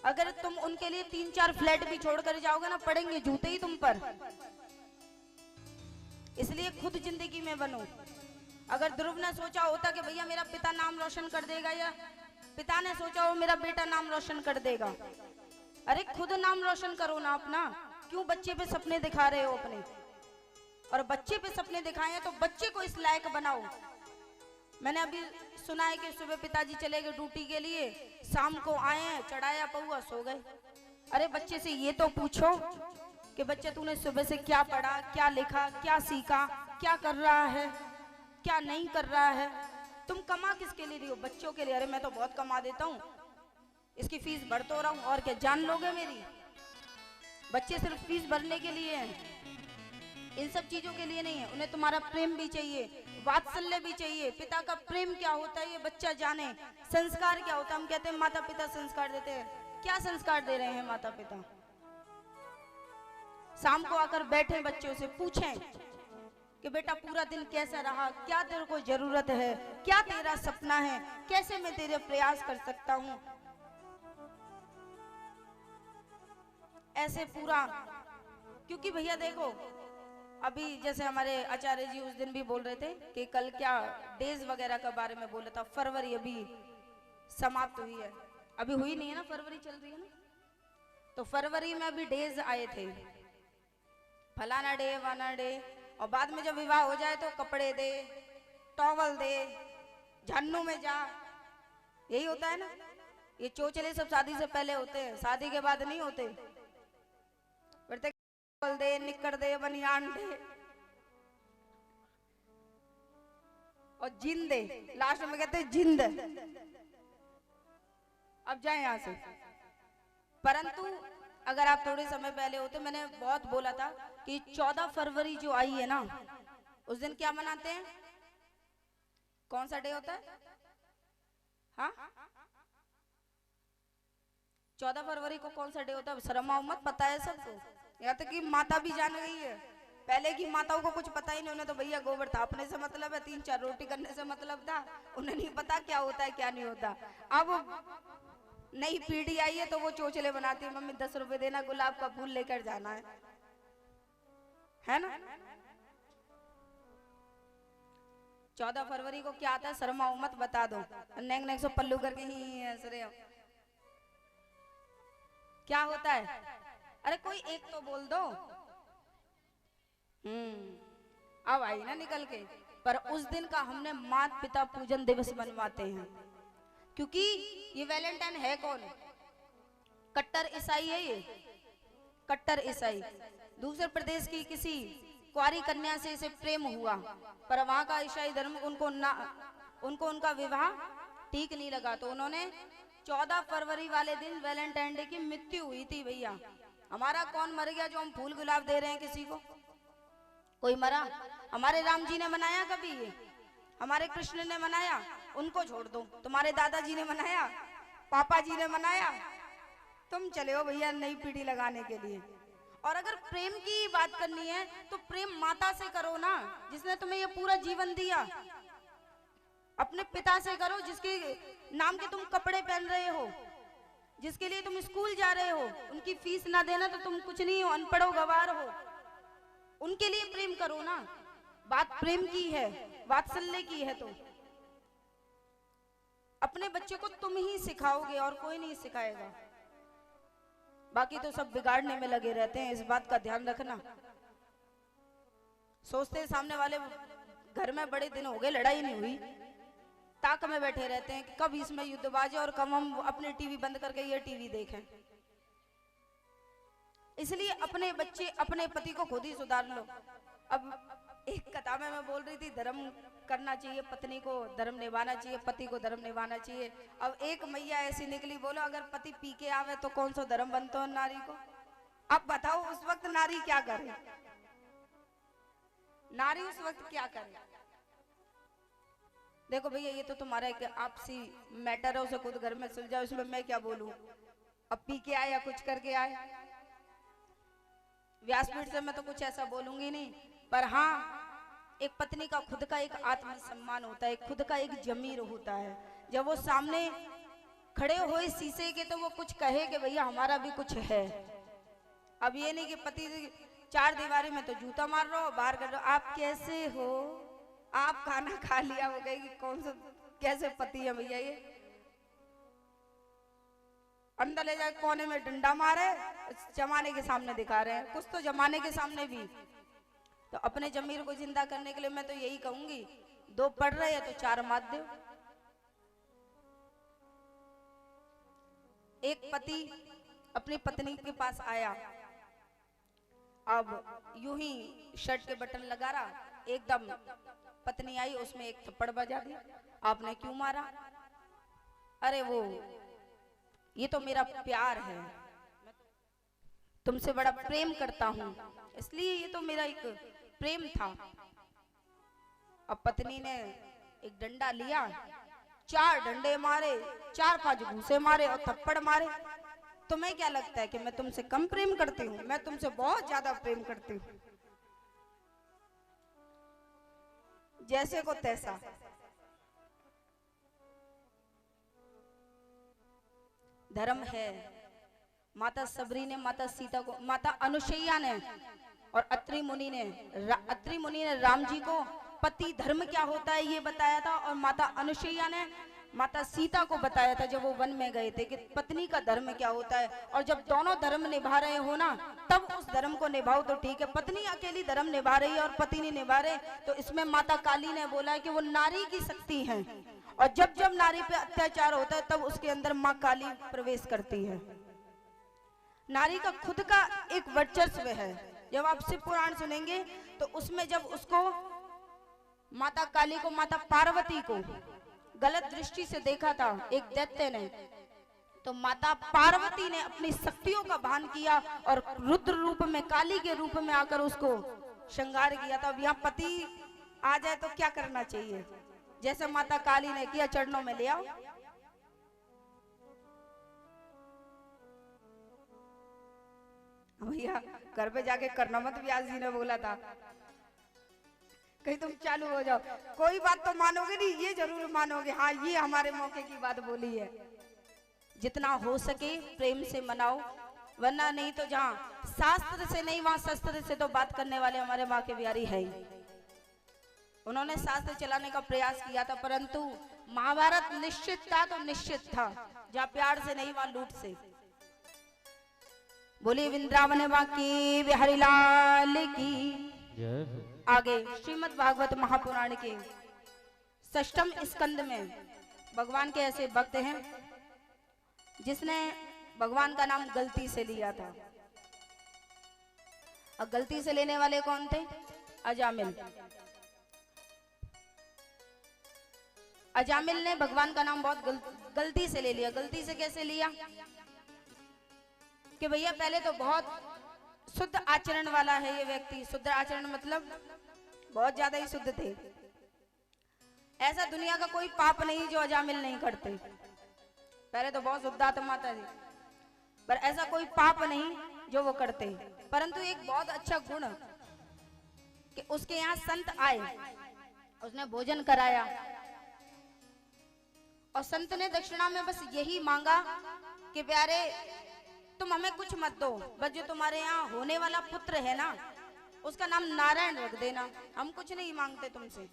अगर तुम उनके लिए 3-4 फ्लैट भी छोड़कर जाओगे ना, पड़ेंगे जूते ही तुम पर। इसलिए खुद जिंदगी में बनो। अगर ध्रुव ने सोचा होता कि भैया मेरा पिता नाम रोशन कर देगा, या पिता ने सोचा हो मेरा बेटा नाम रोशन कर देगा, अरे खुद नाम रोशन करो ना अपना। क्यों बच्चे पे सपने दिखा रहे हो अपने? और बच्चे पे सपने दिखाए तो बच्चे को इस लायक बनाओ। मैंने अभी सुना है कि सुबह पिताजी चले गए ड्यूटी के लिए, शाम को आए, चढ़ाया पौआ, सो गए। अरे बच्चे से ये तो पूछो कि बच्चे तूने सुबह से क्या पढ़ा, क्या लिखा, क्या सीखा, क्या कर रहा है, क्या नहीं कर रहा है। तुम कमा किसके लिए रही हो? बच्चों के लिए। अरे मैं तो बहुत कमा देता हूँ, इसकी फीस भर तो रहा हूँ, और क्या जान लोगे मेरी? बच्चे सिर्फ फीस भरने के लिए हैं, इन सब चीजों के लिए नहीं है। उन्हें तुम्हारा प्रेम भी चाहिए, वात्सल्य भी चाहिए। पिता का प्रेम क्या होता है ये बच्चा जाने, संस्कार क्या होता है। हम कहते हैं माता पिता संस्कार देते हैं, क्या संस्कार दे रहे हैं माता पिता? शाम को आकर बैठे बच्चों से पूछें कि बेटा पूरा दिन कैसा रहा, क्या तेरे को जरूरत है, क्या तेरा सपना है, कैसे मैं तेरे प्रयास कर सकता हूं। ऐसे पूरा, क्योंकि भैया देखो अभी जैसे हमारे आचार्य जी उस दिन भी बोल रहे थे कि कल क्या डेज वगैरह के बारे में बोला था। फरवरी अभी समाप्त हुई है, अभी हुई नहीं है ना, फरवरी चल रही है ना। तो फरवरी में अभी डेज आए थे, फलाना डे वाना डे, और बाद में जब विवाह हो जाए तो कपड़े दे, टॉवल दे, झन्नू में जा, यही होता है ना। ये चोचले सब शादी से पहले होते हैं, शादी के बाद नहीं होते। टॉवल दे, निक्कर दे, बनियान दे और जिंद दे, लास्ट में कहते हैं जिंद। अब जाए यहां से। परंतु अगर आप थोड़े समय पहले होते, मैंने बहुत बोला था कि 14 फरवरी जो आई है ना, उस दिन क्या मनाते हैं? कौन सा डे होता है? हाँ 14 फरवरी को कौन सा डे होता है? शर्मा मत, पता है सबको, यहाँ तक कि माता भी जान गई है। पहले की माताओं को कुछ पता ही नहीं, उन्हें तो भैया गोबर थापने से मतलब है, 3-4 रोटी करने से मतलब था, उन्हें नहीं पता क्या होता है क्या नहीं होता। अब नई पीढ़ी आई है तो वो चोचले बनाती है, मम्मी 10 रुपए देना, गुलाब का फूल लेकर जाना है ना। 14 फरवरी को क्या आता है? शर्मा मत, बता दो। नेक नेक सो पल्लू करके ही हंस रहे हो, क्या होता है? अरे कोई एक तो बोल दो। अब आई ना निकल के। पर उस दिन का हमने माता पिता पूजन दिवस मनवाते हैं, क्योंकि ये वैलेंटाइन है कौन? कट्टर ईसाई है ये, कट्टर ईसाई। दूसरे प्रदेश की किसी कुंवारी कन्या से इसे प्रेम हुआ, पर वहां का ईसाई धर्म उनको उनका विवाह ठीक नहीं लगा, तो उन्होंने 14 फरवरी वाले दिन वैलेंटाइन डे की मृत्यु हुई थी। भैया हमारा कौन मर गया जो हम फूल गुलाब दे रहे हैं किसी को? कोई मरा? हमारे राम जी ने मनाया कभी ये? हमारे कृष्ण ने मनाया? उनको छोड़ दो। तुम्हारे दादाजी ने मनाया? पापा जी ने मनाया? तुम चले हो भैया नई पीढ़ी लगाने के लिए। और अगर प्रेम की बात करनी है तो प्रेम माता से करो ना, जिसने तुम्हें ये पूरा जीवन दिया। अपने पिता से करो जिसके नाम के तुम कपड़े पहन रहे हो, जिसके लिए तुम स्कूल जा रहे हो। उनकी फीस ना देना तो तुम कुछ नहीं हो, अनपढ़ हो, गवार हो। उनके लिए प्रेम करो ना। बात प्रेम की है, वात्सल्य की है। तो अपने बच्चे को तुम ही सिखाओगे और कोई नहीं सिखाएगा। बाकी तो सब बिगाड़ने में लगे रहते हैं, इस बात का ध्यान रखना। सोचते हैं सामने वाले घर में बड़े दिन हो गए लड़ाई नहीं हुई, ताक में बैठे रहते हैं कि कब इसमें युद्ध बाजे और कब हम अपने टीवी बंद करके ये टीवी देखें। इसलिए अपने बच्चे अपने पति को खुद ही सुधार लो। अब एक कथा में मैं बोल रही थी धर्म करना चाहिए, पत्नी को धर्म निभाना चाहिए, पति को धर्म निभाना चाहिए। अब एक मैया ऐसी निकली, बोलो अगर पति पी के आवे तो कौन सा धर्म बनता है नारी को? अब बताओ उस वक्त नारी क्या करे? नारी उस वक्त क्या करे? देखो भैया ये तो तुम्हारा एक आपसी मैटर है, उसे खुद घर में सुलझाओ, इसमें मैं क्या बोलूं। अब पी के आए या कुछ करके आए, व्यासपीठ से मैं तो कुछ ऐसा बोलूंगी नहीं। पर हाँ, एक पत्नी का खुद का एक आत्मसम्मान होता है, खुद का एक जमीर होता है। जब वो सामने खड़े हुए शीशे के तो वो कुछ कहे कि भैया हमारा भी कुछ है। अब ये नहीं कि पति चार दीवारी में तो जूता मार रहे हो, बाहर कर रहे हो, आप कैसे हो, आप खाना खा लिया, हो गई कि कौन सा कैसे पति है भैया ये? अंदर ले जाए कोने में डंडा मारे, जमाने के सामने दिखा रहे हैं, कुछ तो जमाने के सामने भी। तो अपने जमीर को जिंदा करने के लिए मैं तो यही कहूंगी, दो पढ़ रहे हैं तो चार मात दो। एक पति अपनी पत्नी के पास आया, अब यूं ही शर्ट के बटन लगा रहा, एकदम पत्नी आई, उसमें एक थप्पड़ बजा दिया। आपने क्यों मारा? अरे वो ये तो मेरा प्यार है, तुमसे बड़ा प्रेम करता हूं, इसलिए ये तो मेरा एक प्रेम था। अब पत्नी ने एक डंडा लिया, 4 डंडे मारे, 4-5 घूंसे मारे और थप्पड़ मारे। तुम्हें क्या लगता है कि मैं तुमसे कम प्रेम करती हूँ? मैं तुमसे बहुत ज्यादा प्रेम करती हूँ। जैसे को तैसा। धर्म है। माता सबरी ने, माता सीता को, माता अनुसैया ने और अत्रि मुनि ने राम जी को पति धर्म क्या होता है ये बताया था, और माता अनुसैया ने माता सीता को बताया था जब वो वन में गए थे कि पत्नी का धर्म क्या होता है। और जब दोनों धर्म निभा रहे हो ना, तब उस धर्म को निभाओ तो ठीक है। पत्नी अकेली धर्म निभा रही है और पति नहीं निभा रहे, तो इसमें माता काली ने बोला है कि वो नारी की शक्ति है, और जब जब नारी पे अत्याचार होता है तब उसके अंदर माँ काली प्रवेश करती है। नारी का खुद का एक वर्चस्व है। जब आप शिव पुराण सुनेंगे तो उसमें जब उसको माता काली को, माता पार्वती को गलत दृष्टि से देखा था एक दैत्य ने, तो माता पार्वती ने अपनी शक्तियों का भान किया और रुद्र रूप में, काली के रूप में आकर उसको श्रृंगार किया था। अब यहाँ पति आ जाए तो क्या करना चाहिए? जैसे माता काली ने किया, चरणों में ले आओ। भैया घर पे जाके करना मत, व्यास जी ने बोला था, कहीं तुम चालू हो जाओ। कोई बात तो मानोगे नहीं, ये जरूर मानोगे, हाँ ये हमारे मौके की बात बोली है। जितना हो सके प्रेम से मनाओ, वरना नहीं तो जहाँ शास्त्र से नहीं वहां शस्त्र से तो बात करने वाले हमारे माँ के बिहारी है ही। उन्होंने शास्त्र चलाने का प्रयास किया था, परंतु महाभारत निश्चित था तो निश्चित था, जहाँ प्यार से नहीं वहां लूट से। बोली वृंदावन बाकी बिहारी लाल की। आगे श्रीमद् भागवत महापुराण के 6ठम स्कंद में भगवान के ऐसे भक्त हैं जिसने भगवान का नाम गलती से लिया था। और गलती से लेने वाले कौन थे? अजामिल। अजामिल ने भगवान का नाम बहुत गलती से ले लिया। गलती से कैसे लिया? कि भैया पहले तो बहुत शुद्ध आचरण वाला है ये व्यक्ति। शुद्ध आचरण मतलब बहुत ज्यादा ही शुद्ध थे। ऐसा दुनिया का कोई पाप नहीं जो अजामिल नहीं करते। पहले तो बहुत शुद्ध आत्मा था, पर ऐसा कोई पाप नहीं जो वो करते। परंतु एक बहुत अच्छा गुण कि उसके यहाँ संत आए, उसने भोजन कराया और संत ने दक्षिणा में बस यही मांगा कि प्यारे तुम हमें कुछ मत दो, बस जो तुम्हारे यहाँ होने वाला पुत्र है ना उसका नाम नारायण रख देना। हम कुछ नहीं मांगते तुमसे,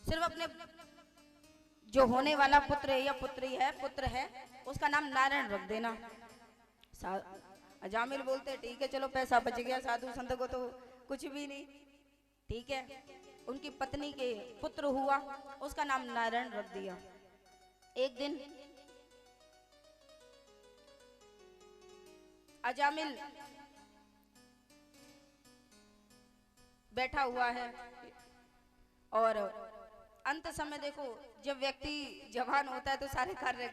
सिर्फ अपने जो होने वाला पुत्र है या पुत्र है उसका नाम नारायण रख देना। अजामिल बोलते ठीक है चलो पैसा बच गया, साधु संत को तो कुछ भी नहीं। ठीक है, उनकी पत्नी के पुत्र हुआ, उसका नाम नारायण रख दिया। एक दिन अजामिल बैठा हुआ है और अंत समय देखो जब व्यक्ति जवान होता है तो सारे कार्य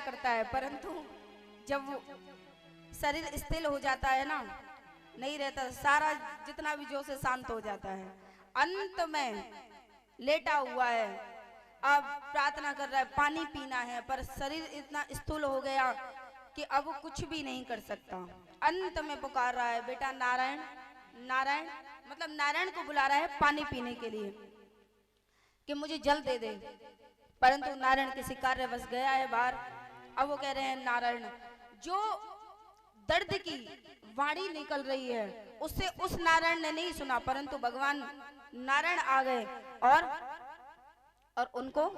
करता है, परंतु जब वो शरीर स्थिर हो जाता है ना, नहीं रहता, सारा जितना भी जोश है शांत हो जाता है। अंत में लेटा हुआ है, अब प्रार्थना कर रहा है, पानी पीना है, पर शरीर इतना स्थूल हो गया कि अब कुछ भी नहीं कर सकता। अंत में पुकार रहा है, बेटा नारायण नारायण, मतलब नारायण को बुला रहा है पानी पीने के लिए कि मुझे जल दे दे। परंतु नारायण किसी कार्यवश गया है बाहर। अब वो कह रहे हैं नारायण, जो दर्द की वाणी निकल रही है उससे उस नारायण ने नहीं सुना, परंतु भगवान नारायण आ गए और उनको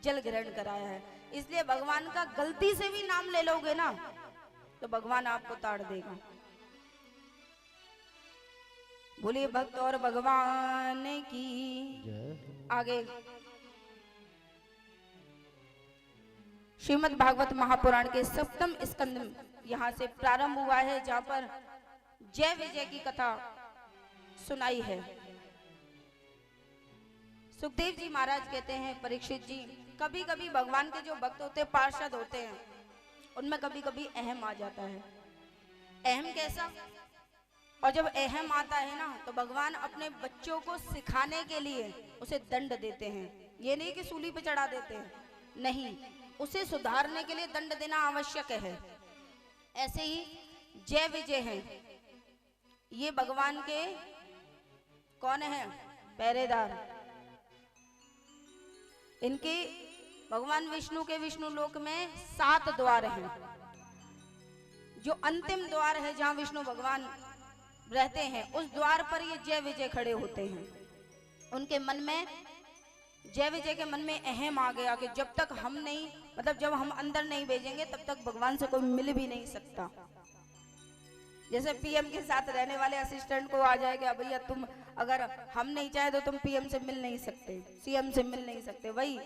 जल ग्रहण कराया है। इसलिए भगवान का गलती से भी नाम ले लोगे ना तो भगवान आपको ताड़ देगा। बोलिए भक्त और भगवान की। आगे श्रीमद् भागवत महापुराण के सप्तम स्कंद यहाँ से प्रारंभ हुआ है, जहाँ पर जय विजय की कथा सुनाई है। सुखदेव जी महाराज कहते हैं परीक्षित जी, कभी कभी भगवान के जो भक्त होते हैं, पार्षद होते हैं, उनमें कभी कभी अहम आ जाता है। अहम कैसा? और जब अहम आता है ना तो भगवान अपने बच्चों को सिखाने के लिए उसे दंड देते हैं। ये नहीं कि सूली पे चढ़ा देते हैं, नहीं, उसे सुधारने के लिए दंड देना आवश्यक है। ऐसे ही जय विजय है, ये भगवान के कौन है? पहरेदार। इनके भगवान विष्णु के विष्णु लोक में 7 द्वार हैं। जो अंतिम द्वार है जहां विष्णु भगवान रहते हैं, उस द्वार पर ये जय विजय खड़े होते हैं। उनके मन में, जय विजय के मन में अहम आ गया कि जब तक हम नहीं, मतलब जब हम अंदर नहीं भेजेंगे तब तक भगवान से कोई मिल भी नहीं सकता। जैसे पीएम के साथ रहने वाले असिस्टेंट को आ जाएगा, भैया तुम अगर हम नहीं चाहे तो तुम पीएम से मिल नहीं सकते, सीएम से मिल नहीं सकते, वही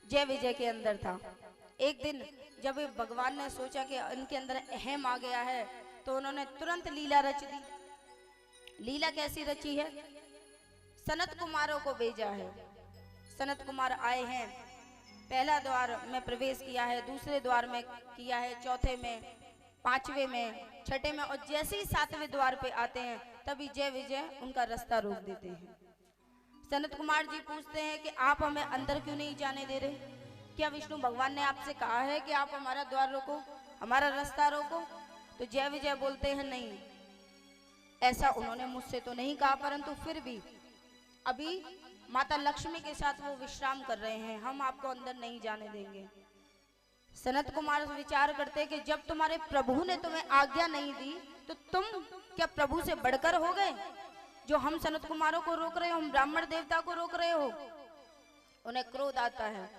जय विजय के अंदर था। एक दिन जब भगवान ने सोचा कि इनके अंदर अहम आ गया है तो उन्होंने तुरंत लीला रच दी। लीला कैसी रची है? सनत कुमारों को भेजा है। सनत कुमार आए हैं, पहला द्वार में प्रवेश किया है, दूसरे द्वार में किया है, चौथे में, पांचवे में, छठे में, और जैसे ही 7वें द्वार पे आते हैं तभी जय विजय उनका रास्ता रोक देते हैं। सनत कुमार जी पूछते हैं कि आप हमें अंदर क्यों नहीं जाने दे रहे? क्या विष्णु भगवान ने आपसे कहा है कि आप हमारा द्वार रोको, हमारा रास्ता रोको? तो जय विजय बोलते हैं नहीं, ऐसा उन्होंने मुझसे तो नहीं कहा, परंतु फिर भी अभी माता लक्ष्मी के साथ वो विश्राम कर रहे हैं, हम आपको अंदर नहीं जाने देंगे। सनत कुमार विचार करते कि जब तुम्हारे प्रभु ने तुम्हें आज्ञा नहीं दी तो तुम क्या प्रभु से बढ़कर हो गए जो हम सनत कुमारों को रोक रहे हो, हम ब्राह्मण देवता को रोक रहे हो? उन्हें क्रोध आता है,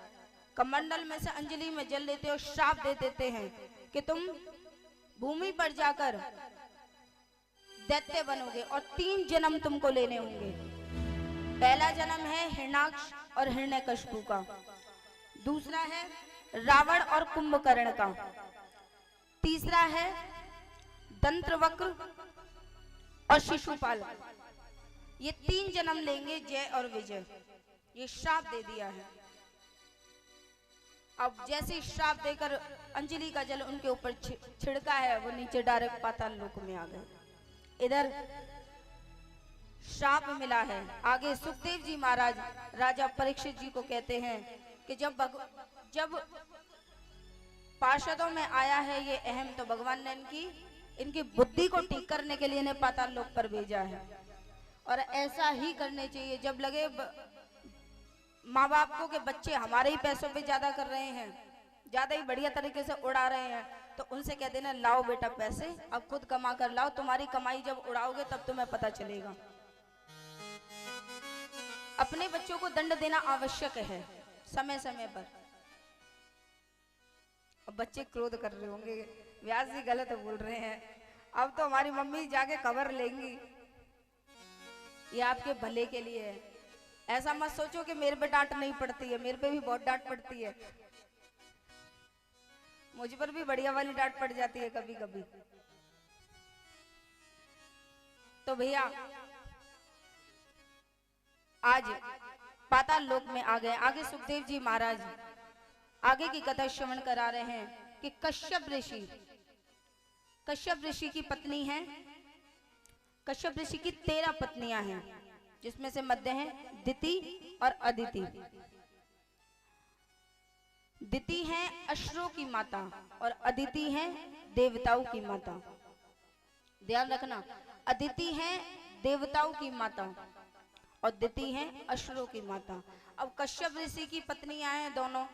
कमंडल में से अंजलि में जल लेते हो, श्राप दे देते हैं कि तुम भूमि पर जाकर दैत्य बनोगे और 3 जन्म तुमको लेने होंगे। पहला जन्म है हिरण्याक्ष और हिरण्यकशिपु का, दूसरा है रावण और कुंभकर्ण का, तीसरा है दंत्रवक्र और शिशुपाल, ये 3 जन्म लेंगे जय और विजय। ये श्राप दे दिया है। अब जैसे श्राप देकर अंजलि का जल उनके ऊपर छिड़का है, वो नीचे डायरेक्ट पाताल लोक में आ गए। इधर श्राप मिला है। आगे सुखदेव जी महाराज राजा परीक्षित जी को कहते हैं कि जब पार्षदों में आया है ये अहम, तो भगवान ने इनकी बुद्धि को ठीक करने के लिए इन्हें पाताल लोक पर भेजा है। और ऐसा ही करने चाहिए। जब लगे माँ बाप को कि बच्चे हमारे ही पैसों पे ज्यादा कर रहे हैं, ज्यादा ही बढ़िया तरीके से उड़ा रहे हैं, तो उनसे कह देना लाओ बेटा पैसे, अब खुद कमा कर लाओ, तुम्हारी कमाई जब उड़ाओगे तब तुम्हें पता चलेगा। अपने बच्चों को दंड देना आवश्यक है समय समय पर। अब बच्चे क्रोध कर रहे होंगे, व्यास जी गलत बोल रहे हैं, अब तो हमारी मम्मी जाके खबर लेंगी। ये आपके भले के लिए है। ऐसा मत सोचो कि मेरे पे डांट नहीं पड़ती है, मेरे पे भी बहुत डांट पड़ती है। मुझ पर भी बढ़िया वाली डांट पड़ जाती है कभी कभी। तो भैया आज पाताल लोक में आ गए। आगे सुखदेव जी महाराज आगे की कथा श्रवण करा रहे हैं कि कश्यप ऋषि की पत्नी है। कश्यप ऋषि की 13 पत्नियां हैं, जिसमें से मध्य है दिति और अदिति। दिति है अश्वों की माता और अदिति है देवताओं की माता। ध्यान रखना, अदिति है देवताओं की माता और दिति है अश्वों की माता। अब कश्यप ऋषि की पत्नियां हैं दोनों,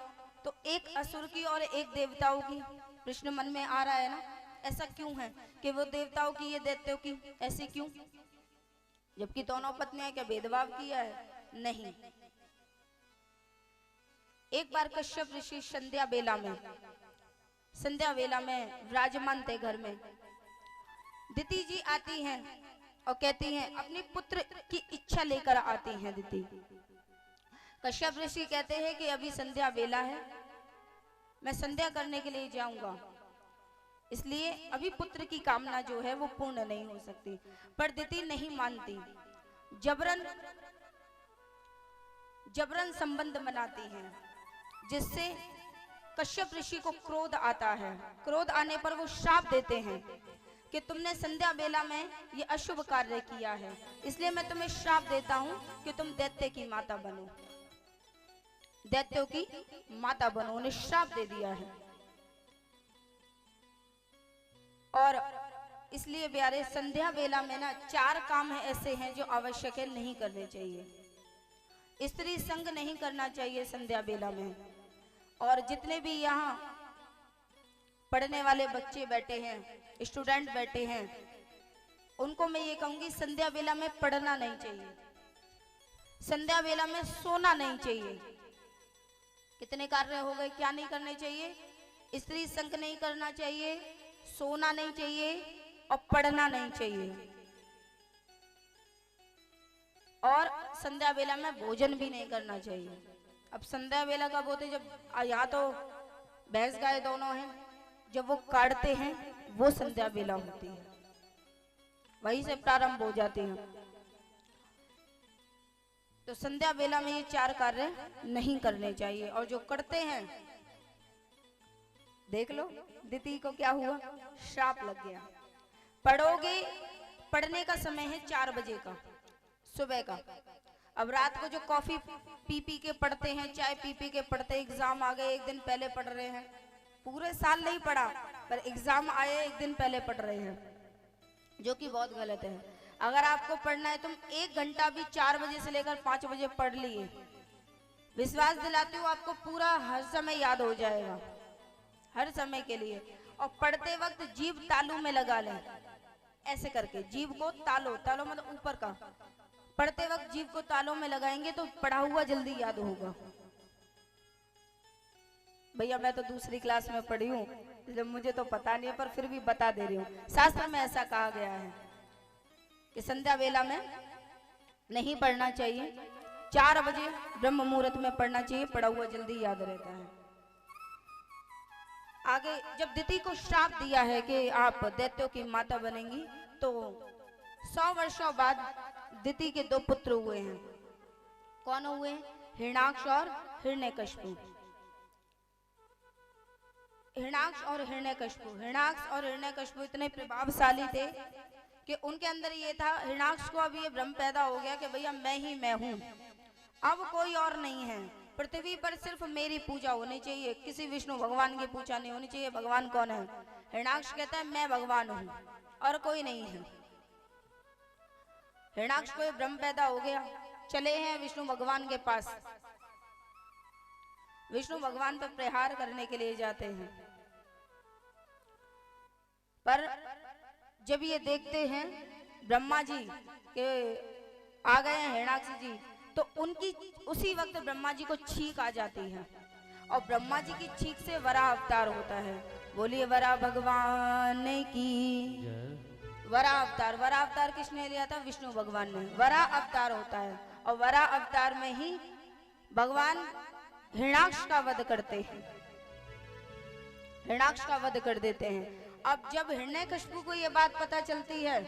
तो एक असुर की और एक देवताओं की। प्रश्न मन में आ रहा है ना, ऐसा क्यों है कि वो देवताओं की ये दैत्यों की, ऐसे क्यों? जबकि दोनों पत्नियां क्या भेदभाव किया है? नहीं। एक बार कश्यप ऋषि संध्या बेला में विराजमान थे घर में। दिति जी आती हैं और कहती हैं, अपनी पुत्र की इच्छा लेकर आती हैं दिति। कश्यप ऋषि कहते हैं कि अभी संध्या बेला है, मैं संध्या करने के लिए जाऊंगा, इसलिए अभी पुत्र की कामना जो है वो पूर्ण नहीं हो सकती। पर दिति नहीं मानती, जबरन संबंध बनाती हैं, जिससे कश्यप ऋषि को क्रोध आता है। क्रोध आने पर वो श्राप देते हैं कि तुमने संध्या बेला में ये अशुभ कार्य किया है, इसलिए मैं तुम्हें श्राप देता हूं कि तुम दैत्य की माता बनो, दैत्यों की माता बनो। उन्हें श्राप दे दिया है। और इसलिए प्यारे, संध्या बेला में ना 4 काम ऐसे हैं जो आवश्यक है, नहीं करने चाहिए। स्त्री संग नहीं करना चाहिए संध्या बेला में। और जितने भी यहाँ पढ़ने वाले बच्चे बैठे हैं, स्टूडेंट बैठे हैं, उनको मैं ये कहूंगी संध्या बेला में पढ़ना नहीं चाहिए, संध्या बेला में सोना नहीं चाहिए। कितने कार्य हो गए, क्या नहीं करने चाहिए? स्त्री संग नहीं करना चाहिए, सोना नहीं चाहिए और पढ़ना नहीं चाहिए। और संध्या बेला में भोजन भी नहीं करना चाहिए। अब संध्या बेला कब होते? जब यहाँ तो भैंस गाय दोनों हैं, जब वो काटते हैं वो संध्या बेला होती है, वहीं से प्रारंभ हो जाती है। तो संध्या बेला में ये 4 कार्य नहीं करने चाहिए। और जो करते हैं, देख लो दिति को क्या हुआ, श्राप लग गया। पढ़ोगे, पढ़ने का समय है 4 बजे का सुबह का। अब रात को जो कॉफी पी के पढ़ते हैं, चाय पी के पढ़ते हैं, एग्जाम आ गए 1 दिन पहले पढ़ रहे हैं, पूरे साल नहीं पढ़ा पर एग्जाम आए 1 दिन पहले पढ़ रहे हैं, जो कि बहुत गलत है। अगर आपको पढ़ना है, तुम 1 घंटा भी 4 बजे से लेकर 5 बजे पढ़ लिए, विश्वास दिलाती हूँ आपको पूरा हर समय याद हो जाएगा, हर समय के लिए। और पढ़ते वक्त जीभ तालू में लगा लें, ऐसे करके जीभ को तालो मतलब ऊपर का। पढ़ते वक्त जीभ को तालों में लगाएंगे तो पढ़ा हुआ जल्दी याद होगा। भैया मैं तो दूसरी क्लास में पढ़ी हूँ, जब मुझे तो पता नहीं है, पर फिर भी बता दे रही हूँ। शास्त्र में ऐसा कहा गया है कि संध्या बेला में नहीं पढ़ना चाहिए, 4 बजे ब्रह्म मुहूर्त में पढ़ना चाहिए, पढ़ा हुआ जल्दी याद रहता है। आगे जब दिति को श्राप दिया है कि आप दैत्यों की माता बनेंगी, तो 100 वर्षों बाद दिति के 2 पुत्र हुए हैं। कौन हुए? हिरण्याक्ष और हिरण्यकशिपु। हिरण्याक्ष और हिरण्यकशिपु, हिरण्याक्ष और हिरण्यकशिपु इतने प्रभावशाली थे कि उनके अंदर ये था, हिरण्याक्ष को अब ये भ्रम पैदा हो गया कि भैया मैं ही मैं हूं, अब कोई और नहीं है, पृथ्वी पर सिर्फ मेरी पूजा होनी चाहिए, किसी विष्णु भगवान की पूजा नहीं होनी चाहिए। भगवान कौन है? हिरण्याक्ष कहता है मैं भगवान हूं और कोई नहीं है। हिरण्याक्ष को भ्रम पैदा हो गया, चले हैं विष्णु भगवान के पास, विष्णु भगवान पर प्रहार करने के लिए जाते हैं। पर जब ये देखते हैं ब्रह्मा जी के आ गए हैं हिरण्याक्ष जी, तो उनकी उसी वक्त ब्रह्मा जी को छींक आ जाती है और ब्रह्मा जी की छींक से वराह अवतार होता है। बोलिए वराह भगवान की। वराह अवतार, वराह अवतार किसने लिया था? विष्णु भगवान ने। वराह अवतार होता है और वराह अवतार में ही भगवान हिरण्याक्ष का वध करते हैं, हिरण्याक्ष का वध कर देते हैं। अब जब हिरण्यकशिपु को यह बात पता चलती है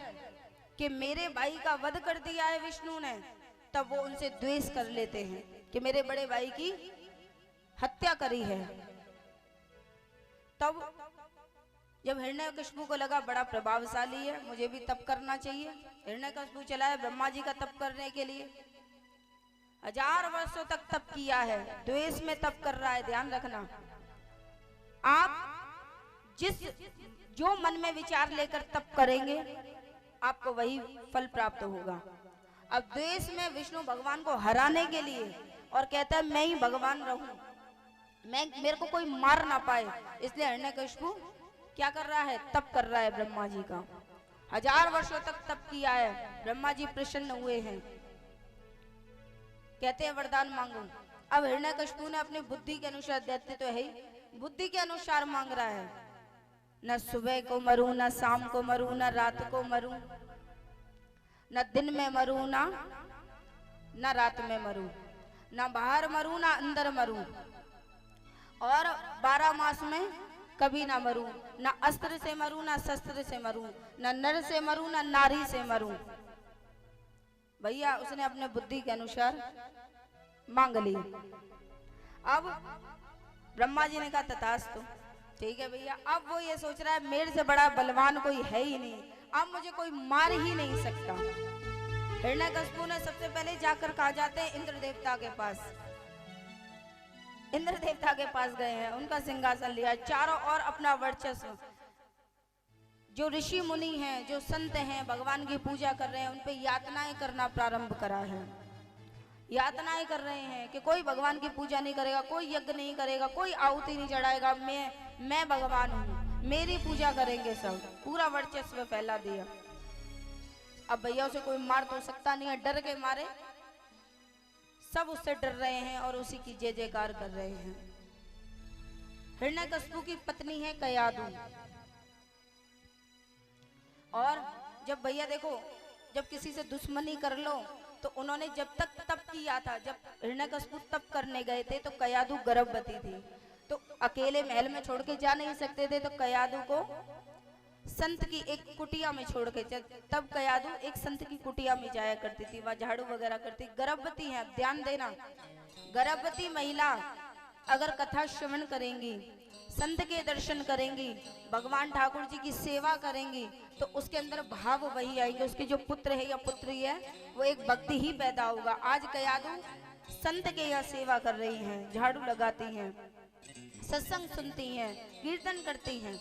कि मेरे भाई का वध कर दिया है विष्णु ने, तब वो उनसे द्वेष कर लेते हैं कि मेरे बड़े भाई की हत्या करी है। तब जब हिरण्यकशिपु को लगा बड़ा प्रभावशाली है, मुझे भी तप करना चाहिए, हिरण्यकशिपु चला है ब्रह्मा जी का तप करने के लिए। 1000 वर्षों तक तप किया है, द्वेष में तप कर रहा है। ध्यान रखना, आप जो मन में विचार लेकर तप करेंगे आपको वही फल प्राप्त होगा। अब द्वेष में विष्णु भगवान को हराने के लिए और कहता है मैं ही भगवान रहूं, मेरे को कोई मार ना पाए, इसलिए हिरण्यकशिपु क्या कर रहा है? तप कर रहा है ब्रह्मा जी का। 1000 वर्षों तक तप किया है, ब्रह्मा जी प्रसन्न हुए हैं, कहते हैं वरदान मांगो। अब हिरण्यकशिपु ने अपनी बुद्धि के अनुसार, दैत्य तो है ही, बुद्धि के अनुसार मांग रहा है, न सुबह को मरूं, न शाम को मरूं, न रात को मरूं, न दिन में मरूं, न रात में मरूं, न बाहर मरूं, न अंदर मरूं, और 12 मास में कभी ना मरूं, न अस्त्र से मरूं, न शस्त्र से मरूं, न नर से मरूं, न नारी से मरूं। भैया उसने अपने बुद्धि के अनुसार मांग ली। अब ब्रह्मा जी ने कहा तथास्तु, ठीक है भैया। अब वो ये सोच रहा है मेरे से बड़ा बलवान कोई है ही नहीं, अब मुझे कोई मार ही नहीं सकता। हिरण्यकशिपु ने सबसे पहले जाकर कहा जाते हैं इंद्र देवता के पास, इंद्र देवता के पास गए हैं, उनका सिंहासन लिया, चारों ओर अपना वर्चस्व, जो ऋषि मुनि हैं, जो संत हैं, भगवान की पूजा कर रहे हैं, उन पे यातनाएं करना प्रारंभ करा है। यातनाएं कर रहे हैं कि कोई भगवान की पूजा नहीं करेगा, कोई यज्ञ नहीं करेगा, कोई आहुति नहीं चढ़ाएगा, मैं भगवान हूँ, मेरी पूजा करेंगे सब, पूरा वर्चस्व फैला दिया। अब भैया उसे कोई मार तो सकता नहीं है, डर के मारे सब उससे डर रहे हैं और उसी की जय जयकार कर रहे हैं। हिरण्यकशिपु की पत्नी है कयादु, और जब भैया देखो जब किसी से दुश्मनी कर लो तो उन्होंने जब तक तप किया था, जब हिरण्यकशिपु तप करने गए थे तो कयादु गर्भवती थी, तो अकेले महल में छोड़ के जा नहीं सकते थे, तो कयादु को संत की एक कुटिया में छोड़ के, तब कयादु एक संत की कुटिया में जाया करती थी, वह झाड़ू वगैरह करती। गर्भवती है, ध्यान देना, गर्भवती महिला अगर कथा श्रवण करेंगी, संत के दर्शन करेंगी, भगवान ठाकुर जी की सेवा करेंगी, तो उसके अंदर भाव वही आएगी, उसके जो पुत्र है या पुत्री है वो एक भक्ति ही पैदा होगा। आज कयादु संत के यहाँ सेवा कर रही हैं, झाड़ू लगाती हैं, सत्संग सुनती हैं, कीर्तन करती हैं।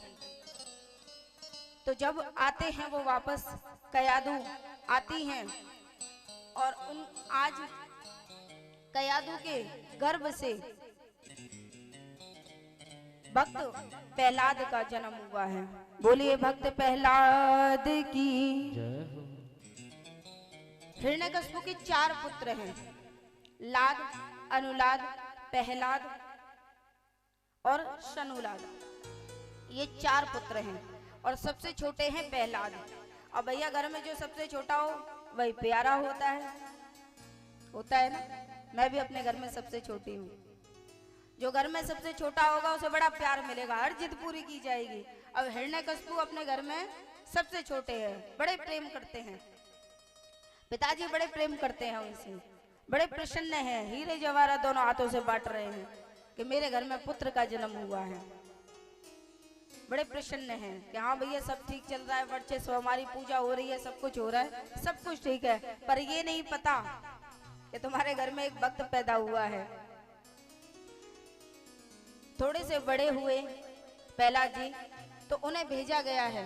तो जब आते हैं वो वापस, कयादु आती हैं और उन आज कयादु के गर्भ से भक्त प्रहलाद का जन्म हुआ है। बोलिए भक्त प्रहलाद की। हिरण्यकशिपु के 4 पुत्र हैं, लाद, अनुलाद, प्रहलाद और शनुलाद, ये 4 पुत्र हैं और सबसे छोटे हैं प्रहलाद। और भैया घर में जो सबसे छोटा हो वही प्यारा होता है ना, मैं भी अपने घर में सबसे छोटी हूँ। जो घर में सबसे छोटा होगा उसे बड़ा प्यार मिलेगा, हर जिद पूरी की जाएगी। अब हिरण्यकशिपु अपने घर में सबसे छोटे हैं, बड़े प्रेम करते हैं, पिताजी बड़े प्रेम करते हैं उनसे, बड़े प्रसन्न हैं, हीरे जवाहरात दोनों हाथों से बांट रहे हैं कि मेरे घर में पुत्र का जन्म हुआ है। बड़े प्रसन्न हैं कि हाँ भैया सब ठीक चल रहा है, वर्चस्व, हमारी पूजा हो रही है, सब कुछ हो रहा है, सब कुछ ठीक है। पर ये नहीं पता कि तुम्हारे घर में एक भक्त पैदा हुआ है। थोड़े से बड़े हुए प्रहलाद जी तो उन्हें भेजा गया है,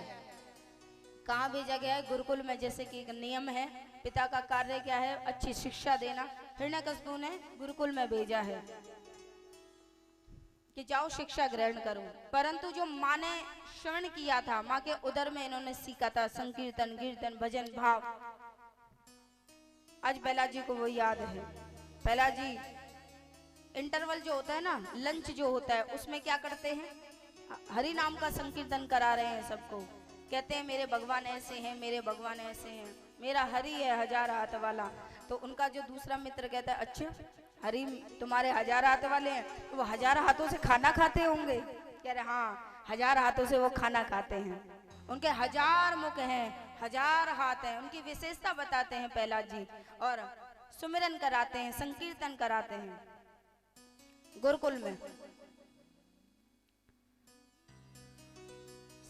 कहाँ भेजा गया है? गुरुकुल में। जैसे कि एक नियम है, पिता का कार्य क्या है? अच्छी शिक्षा देना। हिरण्यकशिपु ने गुरुकुल में भेजा है कि जाओ शिक्षा ग्रहण करो। परंतु जो माँ ने श्रवण किया था, माँ के उदर में इन्होंने सीखा था संकीर्तन, कीर्तन, भजन भाव, आज प्रहलाद जी को वो याद है। प्रहलाद जी इंटरवल जो होता है ना, लंच जो होता है, उसमें क्या करते हैं? हरि नाम का संकीर्तन करा रहे हैं सबको। कहते हैं मेरे भगवान ऐसे हैं, मेरे भगवान ऐसे हैं, मेरा हरि है 1000 हाथ वाला। तो उनका जो दूसरा मित्र कहता है अच्छा हरि तुम्हारे 1000 हाथ वाले हैं, तो वो 1000 हाथों से खाना खाते होंगे? कह रहे हाँ, 1000 हाथों से वो खाना खाते हैं। उनके 1000 मुख हैं, 1000 हाथ हैं। उनकी विशेषता बताते हैं प्रहलाद जी और सुमिरन कराते हैं, संकीर्तन कराते हैं गुरुकुल में।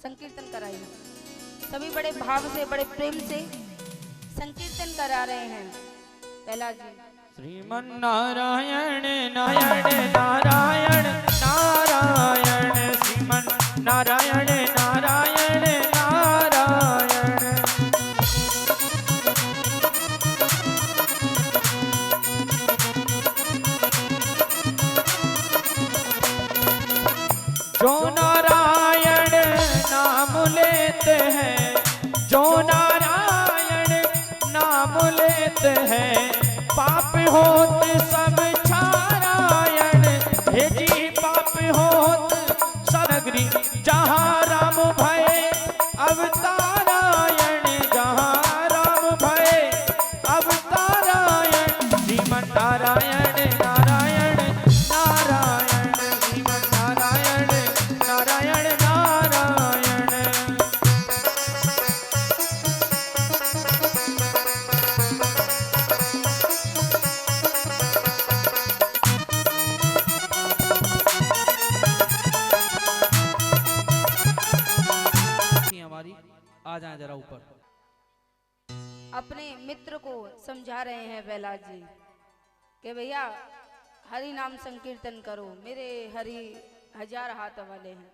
संकीर्तन कराइए, सभी बड़े भाव से, बड़े प्रेम से संकीर्तन करा रहे हैं प्रहलाद जी। श्रीमन नारायण नारायण नारायण नारायण, श्रीमन नारायण नारायण नारायण। जो नारायण नाम लेते हैं, जो नारायण नाम लेते हैं, पाप होत सब छारायण। हे जी पाप होत सनगरी, जहाँ राम भय अवतारायण, जहाँ राम भय अवतारायण। श्रीमन नारायण नारायण नारायण, श्रीमन नारायण नारायण नारायण। हमारी आ जाए जरा ऊपर। अपने मित्र को समझा रहे हैं प्रहलाद जी कि भैया हरि नाम संकीर्तन करो, मेरे हरि 1000 हाथ वाले हैं।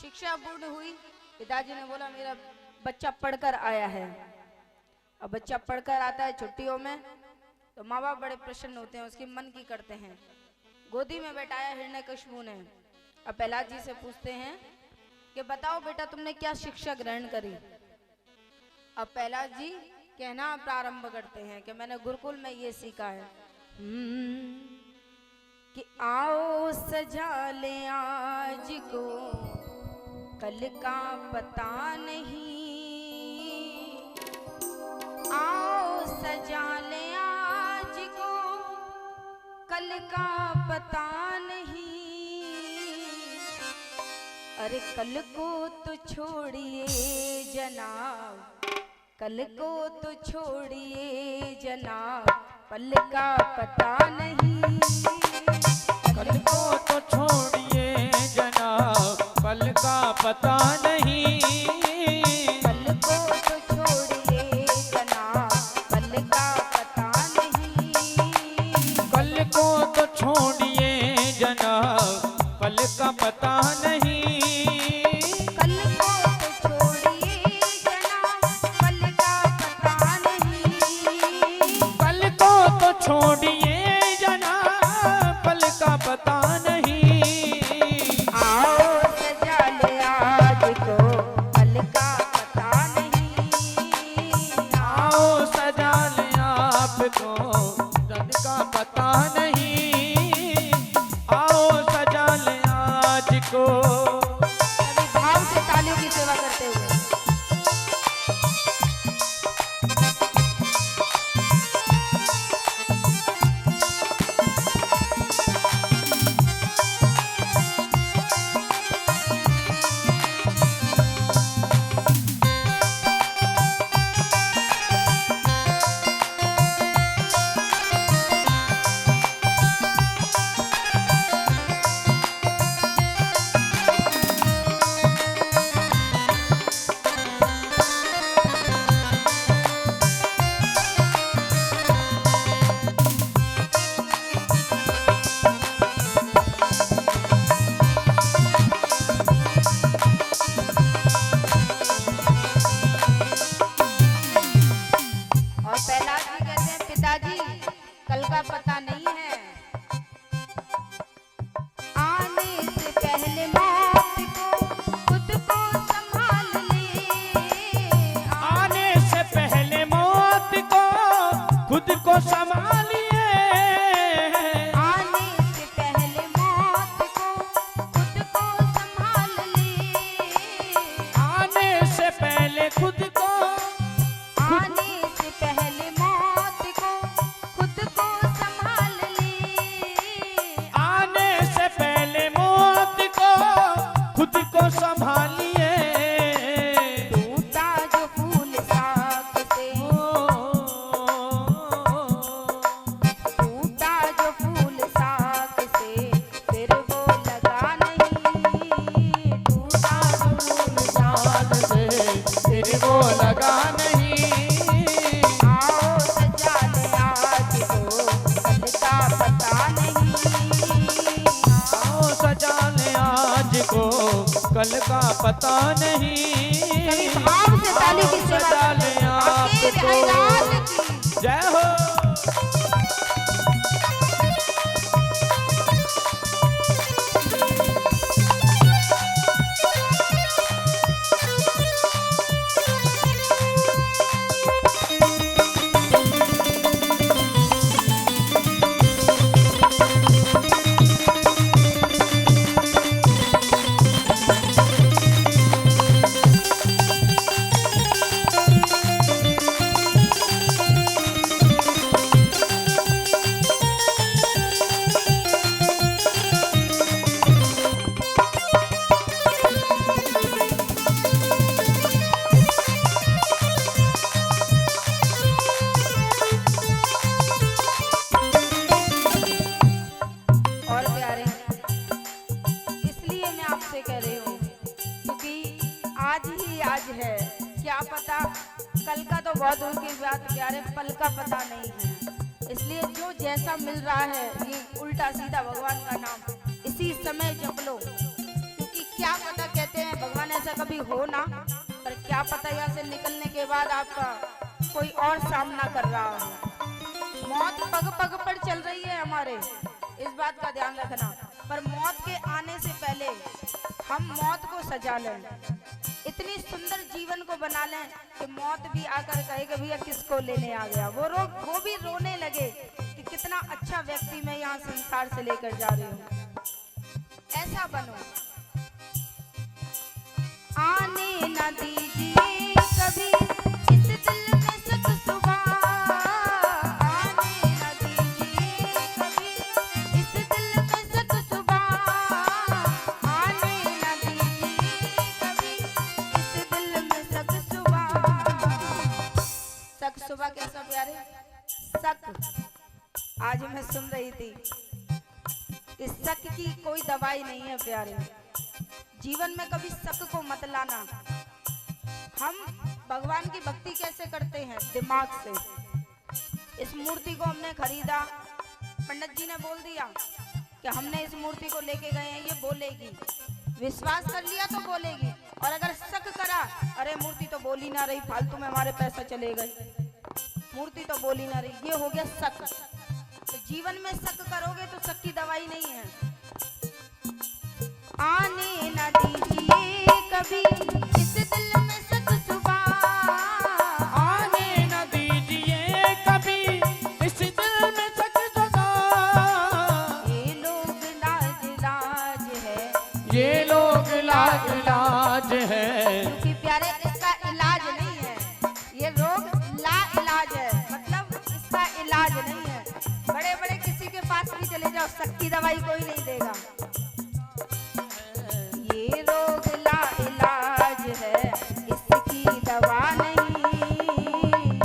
शिक्षा पूर्ण हुई, पिताजी ने बोला मेरा बच्चा पढ़कर आया है। अब बच्चा पढ़कर आता है छुट्टियों में तो माँ बाप बड़े प्रसन्न होते हैं, उसकी मन की करते हैं। गोदी में बैठाया हिरण्यकशिपु ने। अब प्रहलाद जी से पूछते हैं कि बताओ बेटा तुमने क्या शिक्षा ग्रहण करी? अब प्रहलाद जी कहना प्रारंभ करते हैं कि मैंने गुरुकुल में ये सीखा है कि आओ सजा ले आज को, कल का पता नहीं। आओ सजा ले आज को, कल का पता नहीं। अरे कल को तो छोड़िए जनाब, कल को तो छोड़िए जनाब, पल का पता नहीं। कल को तो छोड़िए जनाब, पल का पता नहीं। कल को तो छोड़िए जनाब, पल का पता नहीं। कल को तो छोड़िए जनाब, पल का पता नहीं। कल को तो छोड़िए जनाब, पल का पता नहीं। कल को तो छोड़िए जनाब, पल का पता नहीं। आओ सजा ले आज को, कल का पता नहीं। आओ सजा ले आपको, कल का पता नहीं। आओ सजा ले आज को। सभी भाव से तालियों की सेवा करते हुए का पता नहीं है। आने से पहले मौत को खुद को संभाल ले। आने से पहले मौत को खुद को संभालिए। आने से पहले मौत को खुद को संभाल ले। आने से पहले खुद को आने से पहले मौत को खुद को संभाल ले। आने से पहले मौत को खुद को संभालिए। टूटा जो फूल साख से, टूटा जो फूल साख से, फिर वो लगा नहीं। टूटा जो फूल साख से, फिर वो लगा नहीं। आओ सजा ले आज को, कल का पता नहीं। आओ सजा ले आज को, कल का पता नहीं। कभी भाव से ताली की सेवा सजा ले करते हैं। आपको। आखिर ऐलान की। जय हो। और प्यारे, इसलिए मैं आपसे कह रही हूँ, क्योंकि आज ही आज है, क्या पता कल का तो बहुत दूर की बात प्यारे, पल का पता नहीं है। इसलिए जो जैसा मिल रहा है ये उल्टा सीधा भगवान का नाम इसी समय जप लो, क्योंकि क्या पता, कहते हैं भगवान ऐसा कभी हो ना, पर क्या पता यहाँ से निकलने के बाद आपका कोई और सामना कर रहा हो। मौत पग पग पर चल रही है हमारे, इस बात का ध्यान रखना। पर मौत के आने से पहले हम मौत को सजा लें, इतनी सुंदर जीवन को बना लें कि मौत भी आकर कहे कि भैया किसको लेने आ गया। वो भी रोने लगे कि कितना अच्छा व्यक्ति मैं यहाँ संसार से लेकर जा रही हूँ। ऐसा बनो। आने न दीजिए कभी इस दिल में सुख सुबह। आने न दीजिए कभी इस दिल में सुख सुबह। आने न दीजिए कभी इस दिल में सुख सुबह। सक सुबह कैसा प्यारे? सक। आज मैं सुन रही थी, इस शक की कोई दवाई नहीं है प्यारे। जीवन में कभी शक को मत लाना। हम भगवान की भक्ति कैसे करते हैं? दिमाग से। इस मूर्ति को हमने खरीदा, पंडित जी ने बोल दिया कि हमने इस मूर्ति को लेके गए हैं, ये बोलेगी। विश्वास कर लिया तो बोलेगी, और अगर शक करा, अरे मूर्ति तो बोल ही ना रही, फालतू में हमारे पैसा चले गए, मूर्ति तो बोल ही ना रही, ये हो गया शक। तो जीवन में शक करोगे तो शक की दवाई नहीं है। आने न दीजिए कभी इस दिल में शक सुबह। आने न दीजिए कभी इस दिल में शक सुबह। ये लोग लाज लाज है, ये लोग लाज लाज है, क्योंकि प्यारे इसका इलाज नहीं है। ये रोग ला इलाज है, मतलब इसका इलाज नहीं है। बड़े बड़े किसी के पास भी चले जाओ, शक की दवाई कोई नहीं देगा। ये रोग ला इलाज है, इसकी दवा नहीं।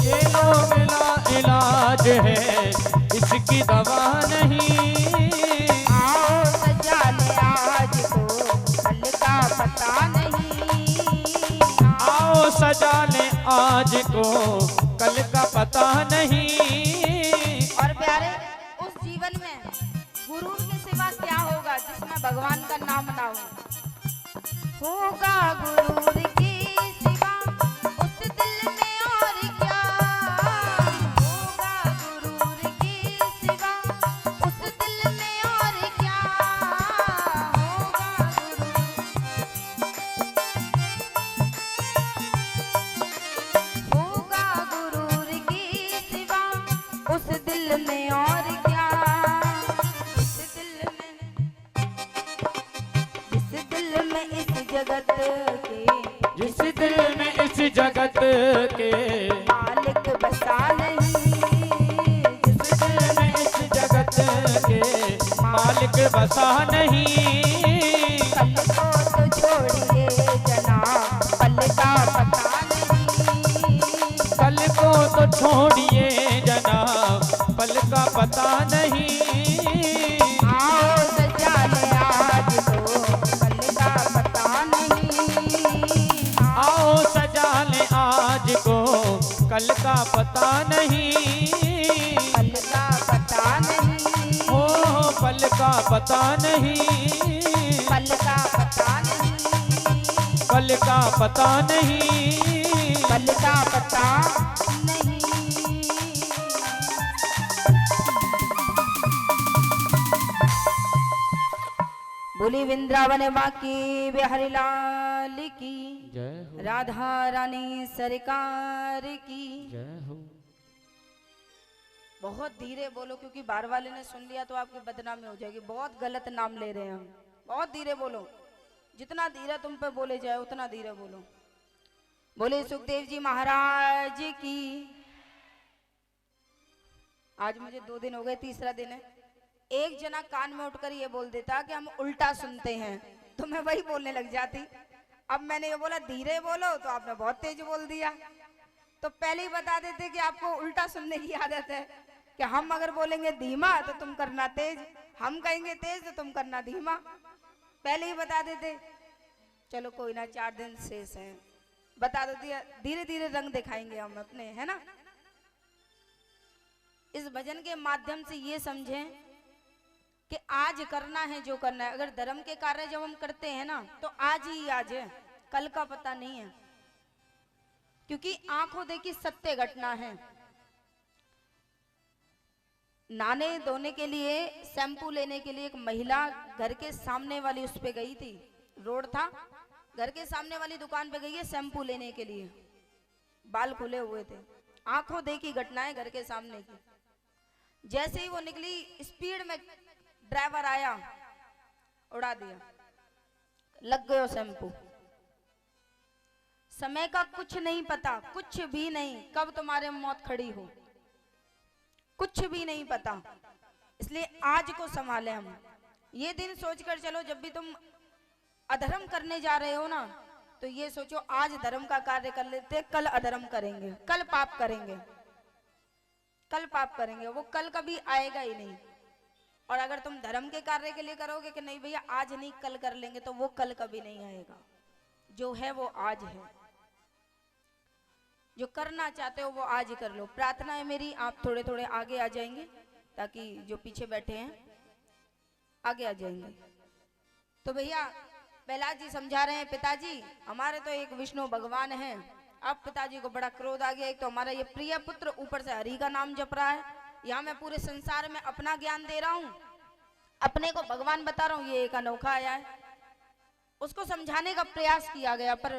ये लोग ला इलाज है, इसकी दवा नहीं। आओ सजा ले आज को, कल का पता नहीं। आओ सजा ले आज को, कल का पता नहीं। और प्यारे, उस जीवन में गुरु के सिवा क्या होगा जिसमें भगवान का नाम ना हो? होगा गुरूर के सिवा उस दिल में और क्या? होगा गुरूर के सिवा जगत के मालिक बसा नहीं, जिस दिल में इस जगत के मालिक बसा नहीं। कल को तो छोड़िए जनाब, पल का पता नहीं, कल को तो छोड़िए जनाब, पल का पता नहीं। आओ सजा ले आज तो, कल का पता नहीं, आओ सजा ले आज को, कल का पता नहीं। पल का पता नहीं, हो पल का पता नहीं, पल का पता नहीं, पल का पता नहीं। पल का पता नहीं। बोली वृंदावन बाकी बिहारी लाल की, जय हो, राधा रानी सरकार की। जय हो। बहुत धीरे बोलो, क्योंकि बाहर वाले ने सुन लिया तो आपकी बदनामी हो जाएगी। बहुत गलत नाम ले रहे हैं हम। बहुत धीरे बोलो, जितना धीरे तुम पे बोले जाए उतना धीरे बोलो। बोले सुखदेव जी महाराज की। आज मुझे 2 दिन हो गए, तीसरा दिन है। एक जना कान में उठकर ये बोल देता कि हम उल्टा सुनते हैं, तो मैं वही बोलने लग जाती। अब मैंने ये बोला धीरे बोलो, तो आपने बहुत तेज बोल दिया। तो पहले ही बता देते कि आपको उल्टा सुनने की आदत है, कि हम अगर बोलेंगे धीमा तो तुम करना तेज, हम कहेंगे तेज तो तुम करना धीमा। पहले ही बता देते। चलो कोई ना, 4 दिन शेष हैं, बता दो दिया। धीरे धीरे रंग दिखाएंगे हम अपने, है ना। इस भजन के माध्यम से ये समझें कि आज करना है जो करना है। अगर धर्म के कार्य जब हम करते हैं ना, तो आज ही आज है, कल का पता नहीं है। क्योंकि आंखों देखी सत्य घटना है। नहाने धोने के लिए, शैम्पू लेने के लिए एक महिला घर के सामने वाली उस पे गई थी। रोड था, घर के सामने वाली दुकान पे गई है शैम्पू लेने के लिए। बाल खुले हुए थे। आंखों देखी घटना है घर के सामने की। जैसे ही वो निकली, स्पीड में ड्राइवर आया, उड़ा दिया, लग गयो शैम्पू। समय का कुछ नहीं पता, कुछ भी नहीं, कब तुम्हारे मौत खड़ी हो, कुछ भी नहीं पता। इसलिए आज को संभाले हम। ये दिन सोचकर चलो, जब भी तुम अधर्म करने जा रहे हो ना, तो ये सोचो आज धर्म का कार्य कर लेते, कल अधर्म करेंगे, कल पाप करेंगे, कल पाप करेंगे। वो कल कभी आएगा ही नहीं। और अगर तुम धर्म के कार्य के लिए करोगे कि नहीं भैया आज नहीं कल कर लेंगे, तो वो कल कभी नहीं आएगा। जो है वो आज है। जो करना चाहते हो वो आज ही कर लो। प्रार्थना है मेरी, आप थोड़े थोड़े आगे आ जाएंगे, ताकि जो पीछे बैठे हैं आगे आ जाएंगे। तो भैया प्रहलाद जी समझा रहे हैं, पिताजी हमारे तो एक विष्णु भगवान है। अब पिताजी को बड़ा क्रोध आ गया। एक तो हमारा ये प्रिय पुत्र ऊपर से हरि का नाम जप रहा है। यहाँ मैं पूरे संसार में अपना ज्ञान दे रहा हूँ, अपने को भगवान बता रहा हूँ, ये एक अनोखा आया है। उसको समझाने का प्रयास किया गया, पर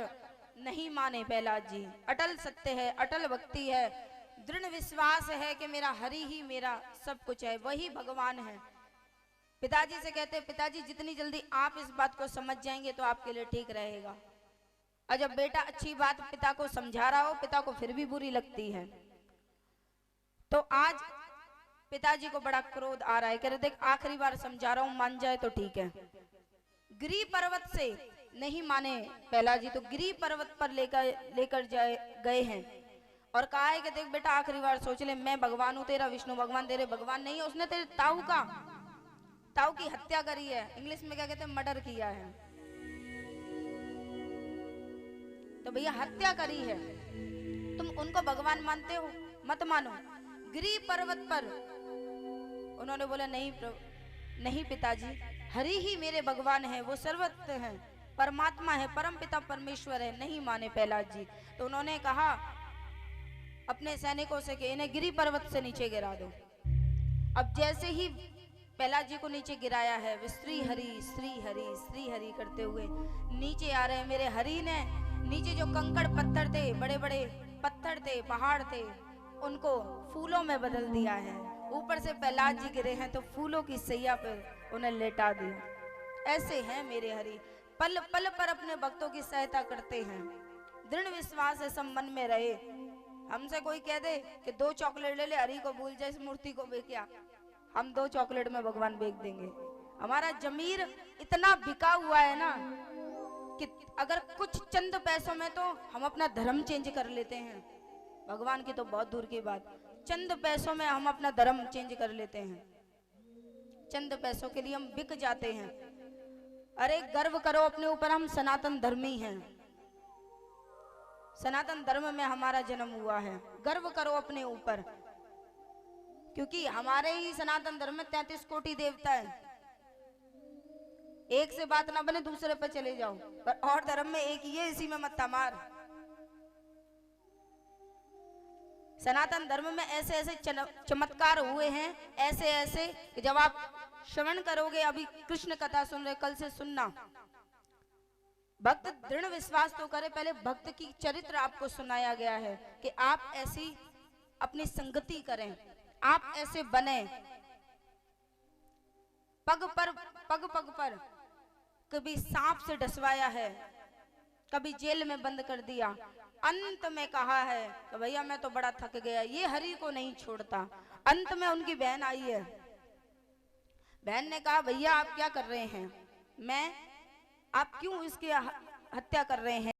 नहीं माने प्रहलाद जी। अटल सत्य है, अटल भक्ति है, दृढ़ विश्वास है कि मेरा हरि ही मेरा सब कुछ है, वही भगवान है। पिताजी से कहते, पिताजी जितनी जल्दी आप इस बात को समझ जाएंगे तो आपके लिए ठीक रहेगा। और जब बेटा अच्छी बात पिता को समझा रहा हो, पिता को फिर भी बुरी लगती है। तो आज पिताजी को बड़ा क्रोध आ रहा है। कह रहे देख आखिरी बार समझा रहा हूं, मान जाए तो ठीक है। गिरी पर्वत से नहीं माने प्रहलाद जी, तो गिरी पर्वत पर लेकर गए हैं और कहा है कि देख बेटा आखिरी बार सोच ले, मैं भगवान हूं तेरा, विष्णु भगवान तेरे भगवान नहीं है। उसने तेरे ताऊ की हत्या करी है। इंग्लिश में क्या कहते हैं, मर्डर किया है। तो भैया हत्या करी है, तुम उनको भगवान मानते हो? मत मानो। गिरी पर्वत पर उन्होंने बोला नहीं पिताजी, हरि ही मेरे भगवान है, वो सर्वत्र है, परमात्मा है, परम पिता परमेश्वर है। नहीं माने प्रहलाद जी। तो उन्होंने कहा अपने सैनिकों से कि इन्हें गिरी पर्वत से नीचे गिरा दो। अब जैसे ही प्रहलाद जी को नीचे गिराया है, वे श्री हरि करते हुए नीचे आ रहे हैं। मेरे हरि ने नीचे जो कंकड़ पत्थर थे, बड़े बड़े पत्थर थे, पहाड़ थे, उनको फूलों में बदल दिया है। ऊपर से प्रहलाद जी गिरे हैं तो फूलों की सैया पे उन्हें लेटा दिया। ऐसे हैं मेरे हरि, पल पल पर अपने भक्तों की सहायता करते हैं। दृढ़ विश्वास है सब मन में रहे। हमसे कोई कह दे कि 2 चॉकलेट ले ले, हरि को भूल जाए, इस मूर्ति को बेचा, हम 2 चॉकलेट में भगवान बेच देंगे। हमारा जमीर इतना बिका हुआ है ना कि अगर कुछ चंद पैसों में तो हम अपना धर्म चेंज कर लेते हैं, भगवान की तो बहुत दूर की बात। चंद पैसों में हम अपना धर्म चेंज कर लेते हैं, चंद पैसों के लिए हम बिक जाते हैं। अरे गर्व करो अपने ऊपर, हम सनातन धर्मी हैं, सनातन धर्म में हमारा जन्म हुआ है। गर्व करो अपने ऊपर, क्योंकि हमारे ही सनातन धर्म में 33 कोटि देवता है। एक से बात ना बने दूसरे पे चले जाओ, पर और धर्म में एक ही है, इसी में मत्था मार। सनातन धर्म में ऐसे ऐसे चमत्कार हुए हैं, ऐसे ऐसे कि जब आप श्रवण करोगे, अभी कृष्ण कथा सुन रहे, कल से सुनना। भक्त दृढ़ विश्वास तो करे, पहले भक्त की चरित्र आपको सुनाया गया है कि आप ऐसी अपनी संगति करें, आप ऐसे बने। पग पग पर कभी सांप से डसवाया है, कभी जेल में बंद कर दिया, अंत में कहा है कि भैया मैं तो बड़ा थक गया, ये हरि को नहीं छोड़ता। अंत में उनकी बहन आई है, बहन ने कहा भैया आप क्या कर रहे हैं, आप क्यों इसकी हत्या कर रहे हैं।